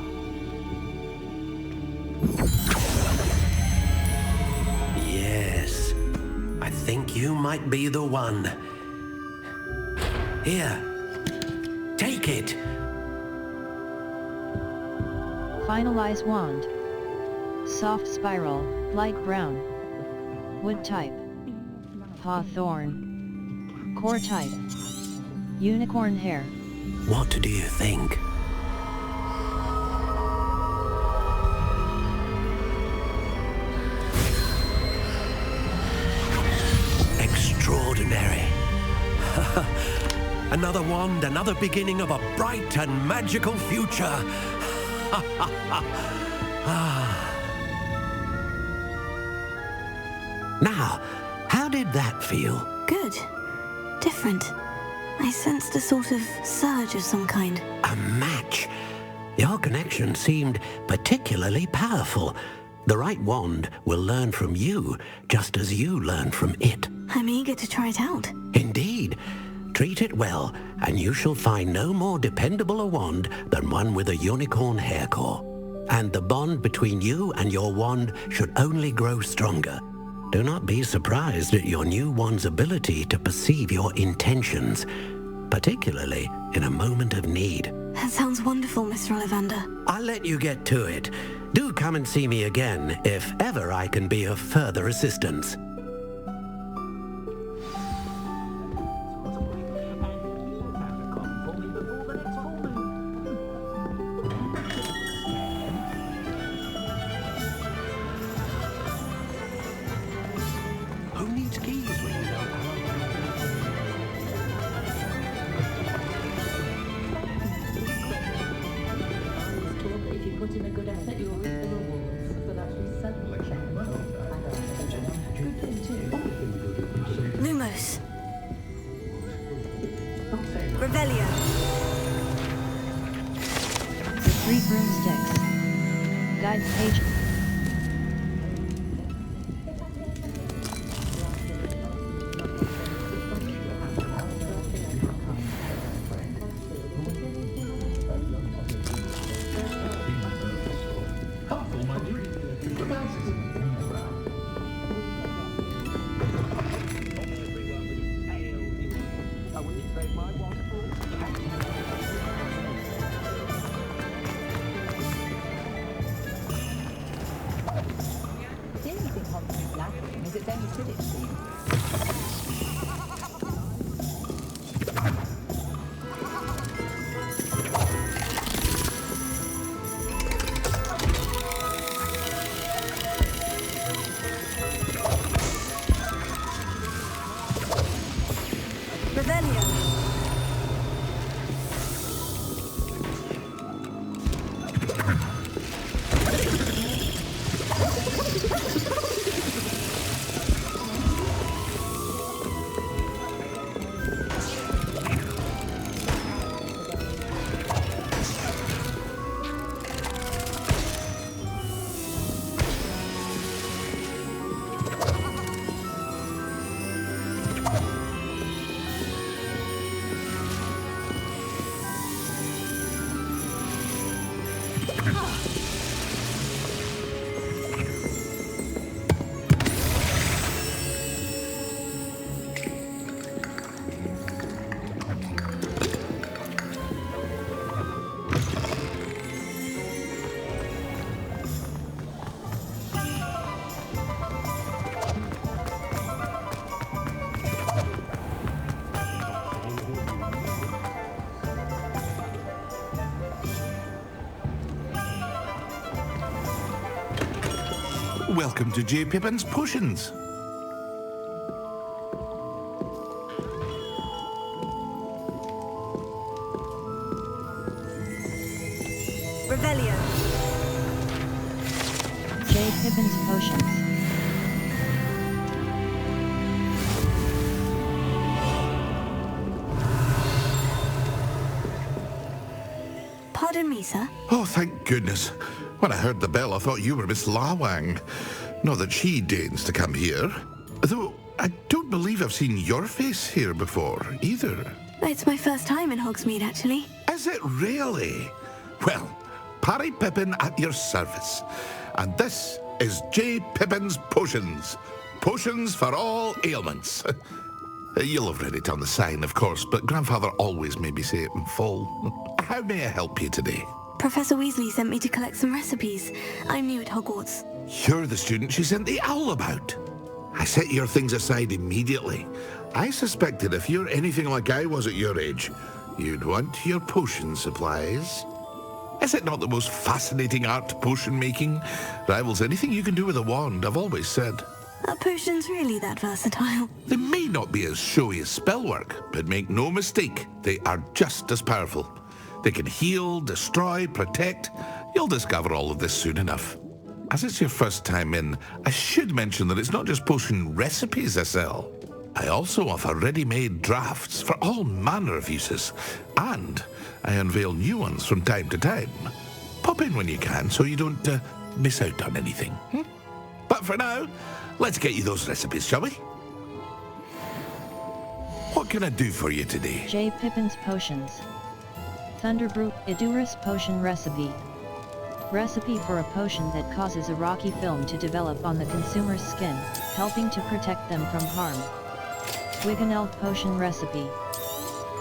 Yes, I think you might be the one. Here, take it. Finalize wand. Soft spiral, light brown. Wood type. Hawthorn. Core type. Unicorn hair. What do you think? Extraordinary. Another wand, another beginning of a bright and magical future. Now, how did that feel? Good. Different. I sensed a sort of surge of some kind. A match. Your connection seemed particularly powerful. The right wand will learn from you, just as you learn from it. I'm eager to try it out. Indeed. Treat it well, and you shall find no more dependable a wand than one with a unicorn hair core. And the bond between you and your wand should only grow stronger. Do not be surprised at your new wand's ability to perceive your intentions, particularly in a moment of need. That sounds wonderful, Mr. Ollivander. I'll let you get to it. Do come and see me again if ever I can be of further assistance. Who needs keys when you don't have If you put in a good effort, you'll reap the rewards. But actually, Lumos. Revelio. The 3 broomsticks. Guide page. The only thing Hogwarts is lacking is its own Quidditch team. Welcome to J. Pippin's Potions. Revelio. J. Pippin's Potions. Pardon me, sir. Oh, thank goodness. When I heard the bell, I thought you were Miss Lawang. Not that she deigns to come here. Though, I don't believe I've seen your face here before, either. It's my first time in Hogsmeade, actually. Is it really? Well, Parry Pippin at your service. And this is J. Pippin's Potions. Potions for all ailments. You'll have read it on the sign, of course, but Grandfather always made me say it in full. How may I help you today? Professor Weasley sent me to collect some recipes. I'm new at Hogwarts. You're the student she sent the owl about. I set your things aside immediately. I suspected if you're anything like I was at your age, you'd want your potion supplies. Is it not the most fascinating art, potion making? Rivals anything you can do with a wand, I've always said. Are potions really that versatile? They may not be as showy as spellwork, but make no mistake, they are just as powerful. They can heal, destroy, protect. You'll discover all of this soon enough. As it's your first time in, I should mention that it's not just potion recipes I sell. I also offer ready-made drafts for all manner of uses, and I unveil new ones from time to time. Pop in when you can so you don't miss out on anything. But for now, let's get you those recipes, shall we? What can I do for you today? J. Pippin's Potions. Thunderbrew Idurus Potion Recipe. Recipe for a potion that causes a rocky film to develop on the consumer's skin, helping to protect them from harm. Wiggeneld Potion Recipe.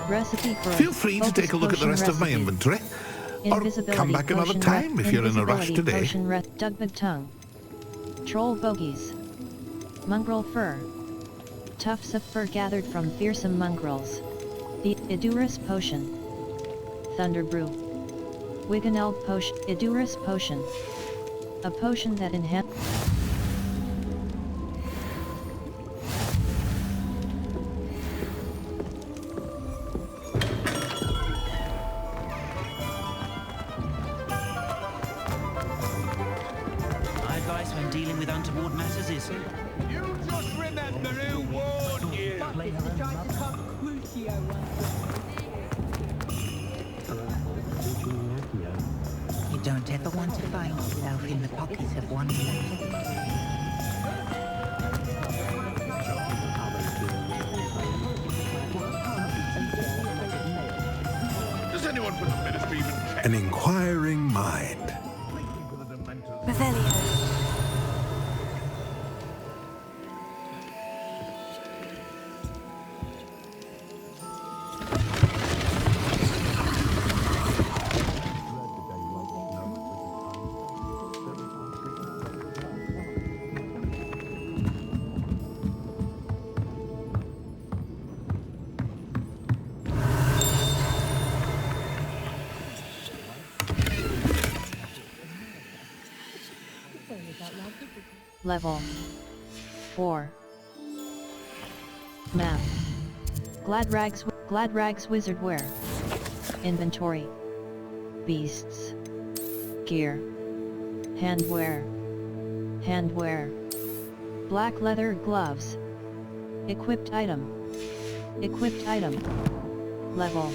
Recipe for Feel free to take a look at the rest of my inventory, or come back another time if you're in a rush today. Dugbug Tongue. Troll Bogies. Mongrel Fur. Tufts of fur gathered from fearsome mongrels. The Idurus Potion. Thunderbrew. Wiggeneld Potion. Idurus Potion. A potion that enhances... My advice when dealing with untoward matters is... You just remember who warned you! You don't ever want to find yourself in the pocket of one Does anyone from the Ministry even check? An inquiring mind. Revelio. Level 4. Map. Glad rags wizard wear. Inventory. Beasts. Gear. Handwear. Black leather gloves. Equipped item. Level.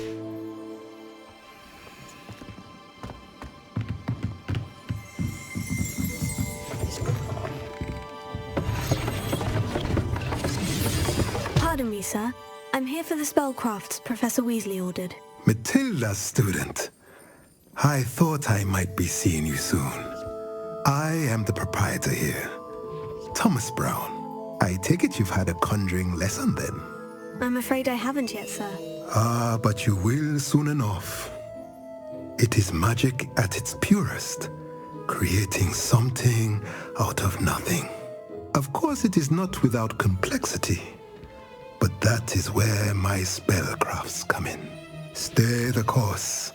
Pardon me, sir. I'm here for the spellcrafts Professor Weasley ordered. Matilda's student. I thought I might be seeing you soon. I am the proprietor here, Thomas Brown. I take it you've had a conjuring lesson then? I'm afraid I haven't yet, sir. Ah, but you will soon enough. It is magic at its purest, creating something out of nothing. Of course, it is not without complexity, but that is where my spellcrafts come in. Stay the course,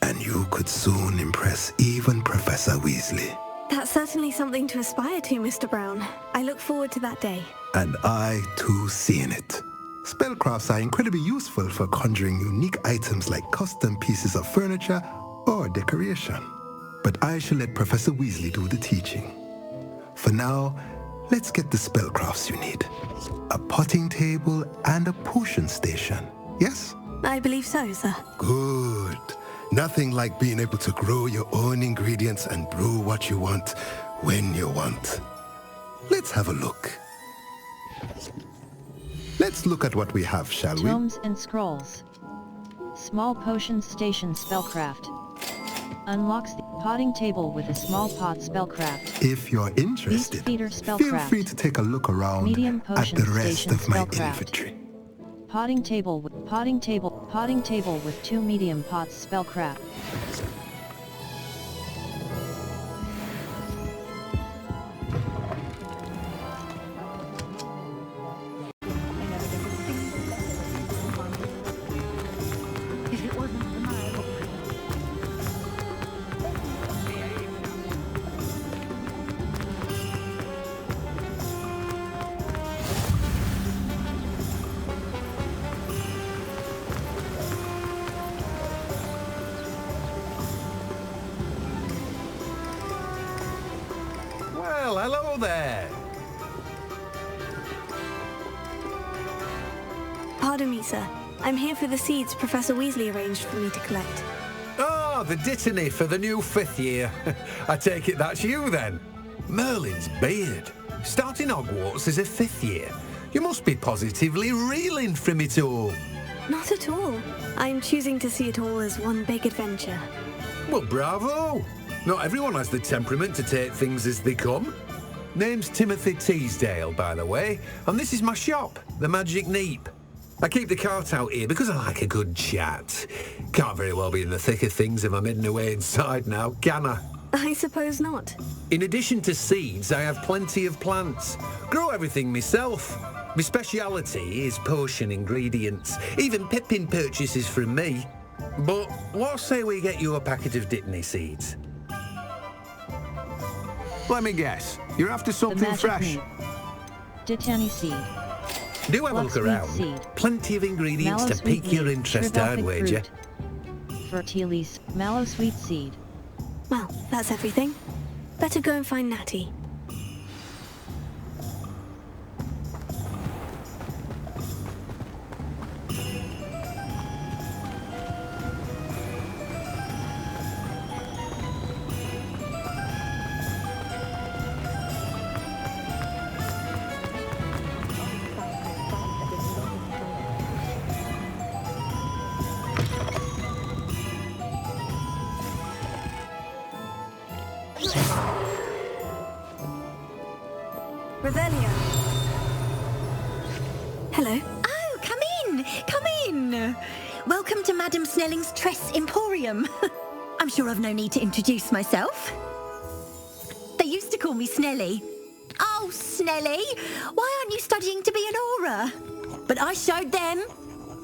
and you could soon impress even Professor Weasley. That's certainly something to aspire to, Mr. Brown. I look forward to that day. And I, too, seeing it. Spellcrafts are incredibly useful for conjuring unique items like custom pieces of furniture or decoration. But I shall let Professor Weasley do the teaching. For now, let's get the spellcrafts you need. A potting table and a potion station, yes? I believe so, sir. Good. Nothing like being able to grow your own ingredients and brew what you want when you want. Let's have a look. Let's look at what we have, shall we? Tomes and scrolls. Small potion station spellcraft. Unlocks the potting table with a small pot spellcraft. If you're interested, feel free to take a look around at the rest of my inventory. Potting table with 2 medium pots spellcraft. Well, hello there. Pardon me, sir. I'm here for the seeds Professor Weasley arranged for me to collect. Oh, the dittany for the new 5th year. I take it that's you then. Merlin's beard. Starting Hogwarts as a 5th year. You must be positively reeling from it all. Not at all. I'm choosing to see it all as one big adventure. Well, bravo. Not everyone has the temperament to take things as they come. Name's Timothy Teasdale, by the way, and this is my shop, the Magic Neep. I keep the cart out here because I like a good chat. Can't very well be in the thick of things if I'm hidden away inside now, can I? I suppose not. In addition to seeds, I have plenty of plants. Grow everything myself. My speciality is potion ingredients. Even Pippin purchases from me. But what say we get you a packet of Dittany seeds? Let me guess. You're after something fresh. Dittany seed. Do have a look around. Seed. Plenty of ingredients to pique your interest, I'd wager. Fertilis, mallow sweet seed. Well, that's everything. Better go and find Natty. Revelio. Hello. Oh, come in! Come in! Welcome to Madame Snelling's Tress Emporium. I'm sure I've no need to introduce myself. They used to call me Snelly. Oh, Snelly! Why aren't you studying to be an aura? But I showed them.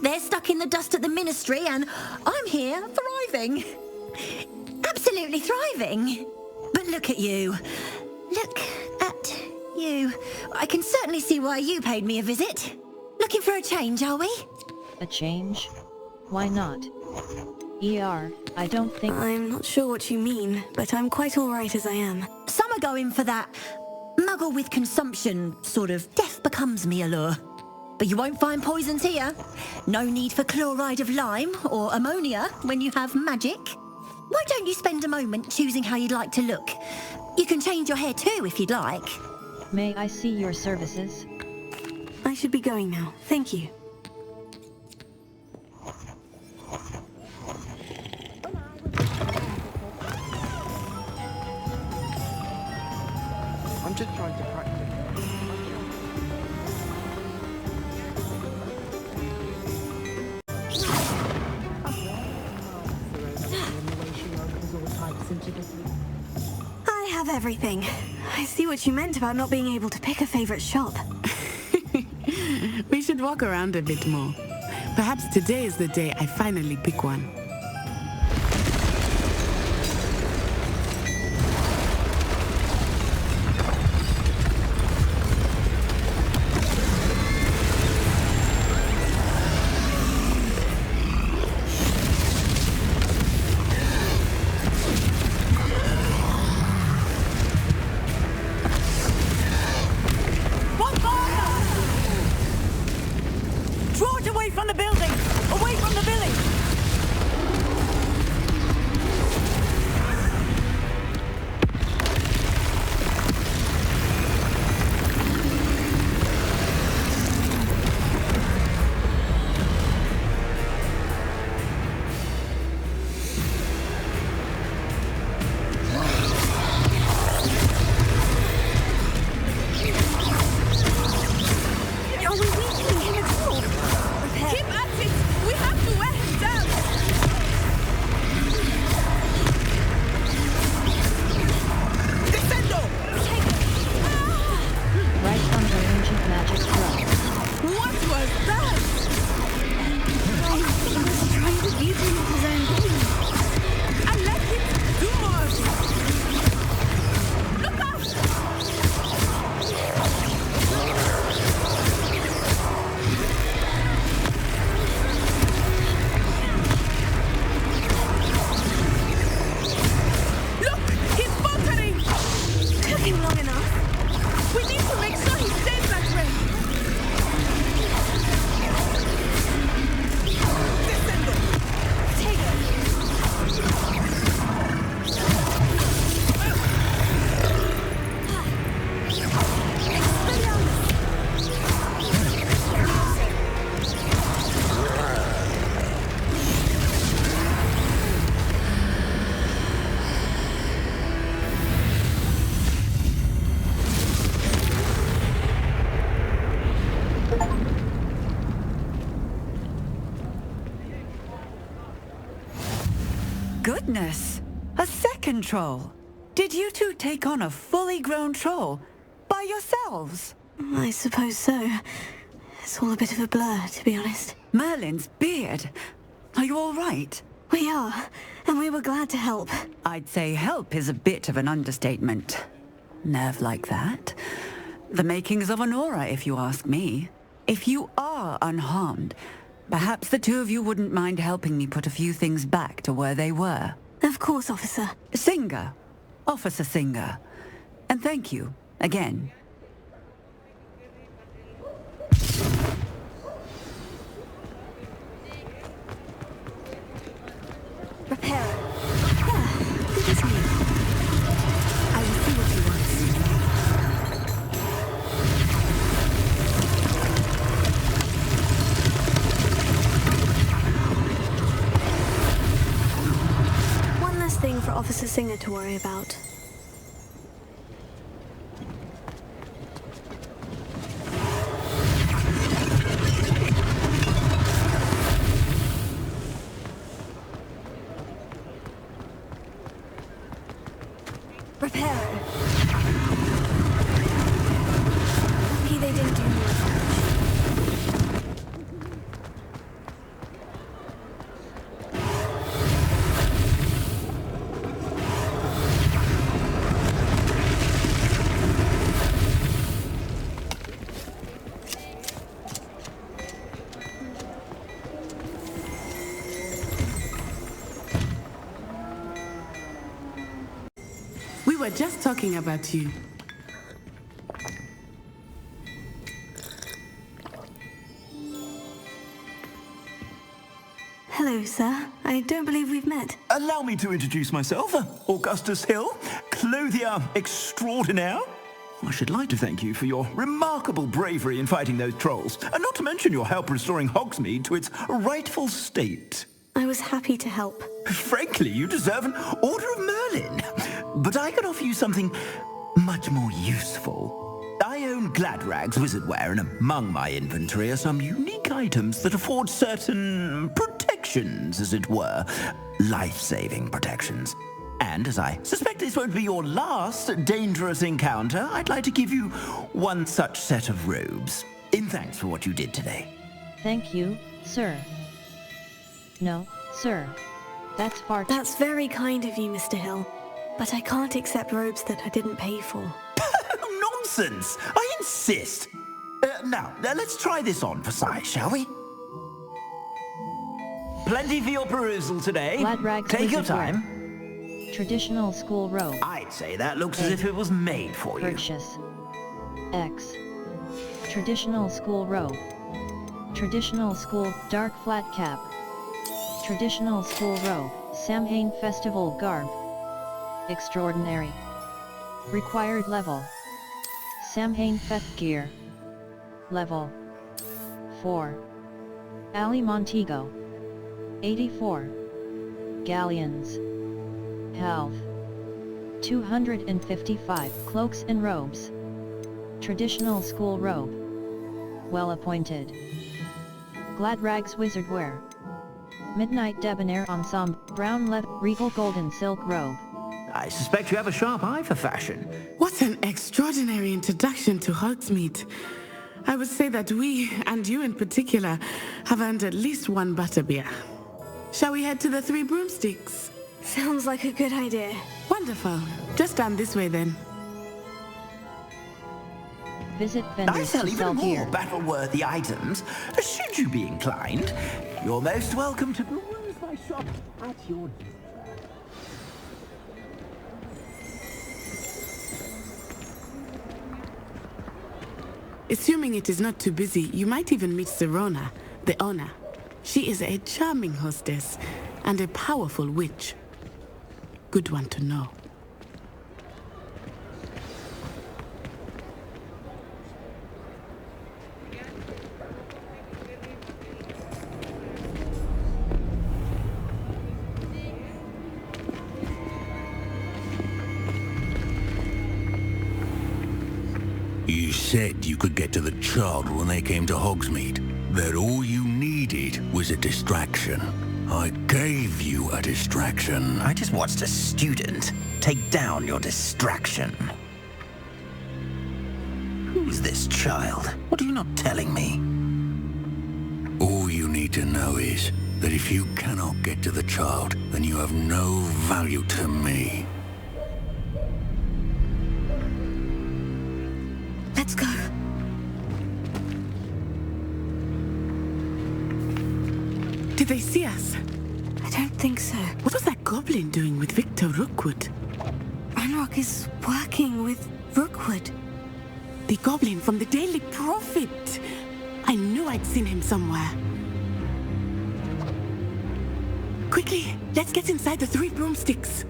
They're stuck in the dust at the ministry and I'm here thriving. Absolutely thriving. But look at you. Look at You. I can certainly see why you paid me a visit. Looking for a change, are we? A change? Why not? I don't think... I'm not sure what you mean, but I'm quite alright as I am. Some are going for that muggle with consumption, sort of death becomes me allure. But you won't find poisons here. No need for chloride of lime or ammonia when you have magic. Why don't you spend a moment choosing how you'd like to look? You can change your hair too if you'd like. May I see your services? I should be going now. Thank you. I'm just trying to practice. I have everything. I see what you meant about not being able to pick a favorite shop. We should walk around a bit more. Perhaps today is the day I finally pick one. Goodness! A second troll! Did you two take on a fully grown troll by yourselves? I suppose so. It's all a bit of a blur, to be honest. Merlin's beard! Are you all right? We are, and we were glad to help. I'd say help is a bit of an understatement. Nerve like that? The makings of an aura, if you ask me. If you are unharmed, perhaps the two of you wouldn't mind helping me put a few things back to where they were. Of course, officer. Singer. Officer Singer. And thank you, again. Repairer. Good as new. I will see what you want. One less thing for Officer Singer to worry about. Repairer. Lucky they didn't do more damage. were just talking about you. Hello, sir. I don't believe we've met. Allow me to introduce myself. Augustus Hill, clothier extraordinaire. I should like to thank you for your remarkable bravery in fighting those trolls, and not to mention your help restoring Hogsmeade to its rightful state. I was happy to help. Frankly, you deserve an Order of Merlin. But I can offer you something much more useful. I own Gladrag's wizardware, and among my inventory are some unique items that afford certain protections, as it were. Life-saving protections. And as I suspect this won't be your last dangerous encounter, I'd like to give you one such set of robes, in thanks for what you did today. Thank you, sir. No, sir. That's far too— That's very kind of you, Mr. Hill. But I can't accept robes that I didn't pay for. Nonsense! I insist! Now, let's try this on for size, shall we? Plenty for your perusal today. Gladrag's Take your wizard time. wear. Traditional school robe. I'd say that looks as if it was made for you. Purchase. X. Traditional school robe. Traditional school dark flat cap. Traditional school robe. Samhain festival garb. Extraordinary. Required level. Samhain Fest gear. Level 4. Ali Montego. 84. Galleons. Health. 255 cloaks and robes. Traditional school robe. Well appointed. Gladrag's wizardwear. Midnight debonair ensemble. Brown leather. Regal golden silk robe. I suspect you have a sharp eye for fashion. What an extraordinary introduction to Hogsmeade. I would say that we, and you in particular, have earned at least one butterbeer. Shall we head to the Three Broomsticks? Sounds like a good idea. Wonderful. Just down this way then. Visit I vendors sell to even sell more gear. battle-worthy items. Should you be inclined, you're most welcome to peruse my shop at your... Assuming it is not too busy, you might even meet Sirona, the owner. She is a charming hostess and a powerful witch. Good one to know. You said you could get to the child when they came to Hogsmeade. That all you needed was a distraction. I gave you a distraction. I just watched a student take down your distraction. Who's this child? What are you not telling me? All you need to know is that if you cannot get to the child, then you have no value to me. Let's go. Did they see us? I don't think so. What was that goblin doing with Victor Rookwood? Ranrock is working with Rookwood. The goblin from the Daily Prophet. I knew I'd seen him somewhere. Quickly, let's get inside the Three Broomsticks.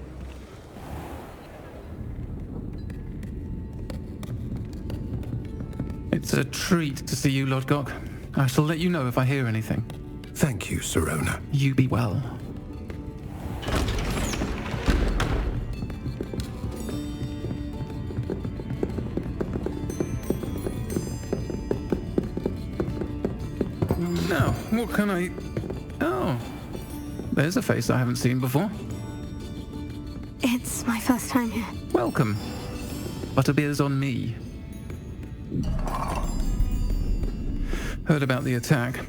It's a treat to see you, Lodgok. I shall let you know if I hear anything. Thank you, Sirona. You be well. Now, what can I... Oh, there's a face I haven't seen before. It's my first time here. Welcome. Butterbeer's on me. Heard about the attack.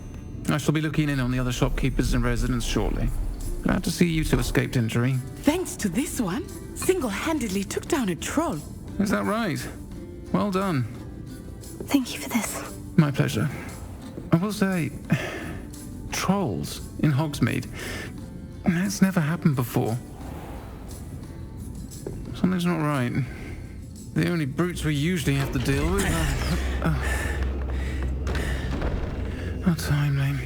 I shall be looking in on the other shopkeepers and residents shortly. Glad to see you two escaped injury. Thanks to this one, single-handedly took down a troll. Is that right? Well done. Thank you for this. My pleasure. I will say, trolls in Hogsmeade. That's never happened before. Something's not right. The only brutes we usually have to deal with are timely.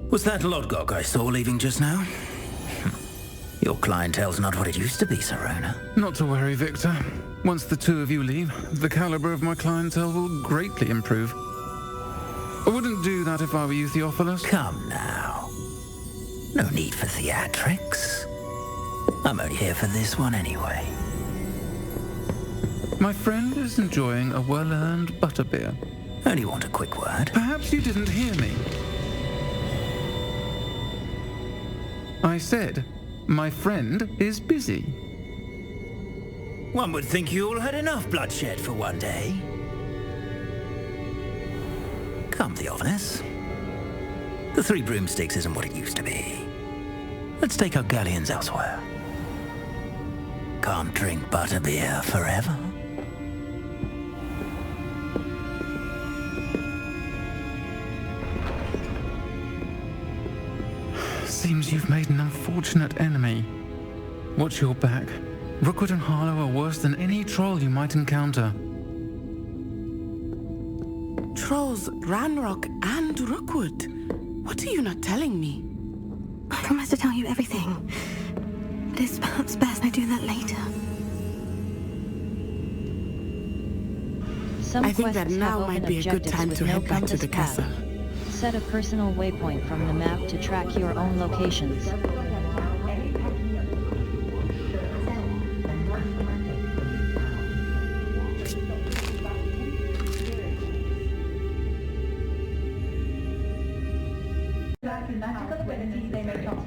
Was that Lodgok I saw leaving just now? Your clientele's not what it used to be, Serona. Not to worry, Victor. Once the two of you leave, the caliber of my clientele will greatly improve. I wouldn't do that if I were you, Theophilus. Come now. No need for theatrics. I'm only here for this one anyway. My friend is enjoying a well-earned butterbeer. Only want a quick word. Perhaps you didn't hear me. I said, my friend is busy. One would think you all had enough bloodshed for one day. Come, Theophilus. The Three Broomsticks isn't what it used to be. Let's take our galleons elsewhere. Can't drink butterbeer forever. Seems you've made an unfortunate enemy. Watch your back. Rookwood and Harlow are worse than any troll you might encounter. Trolls, Ranrock, and Rookwood. What are you not telling me? I promise to tell you everything. But it's perhaps best I do that later. I think that now might be a good time to head back to the castle. Set a personal waypoint from the map to track your own locations. Magical abilities they may not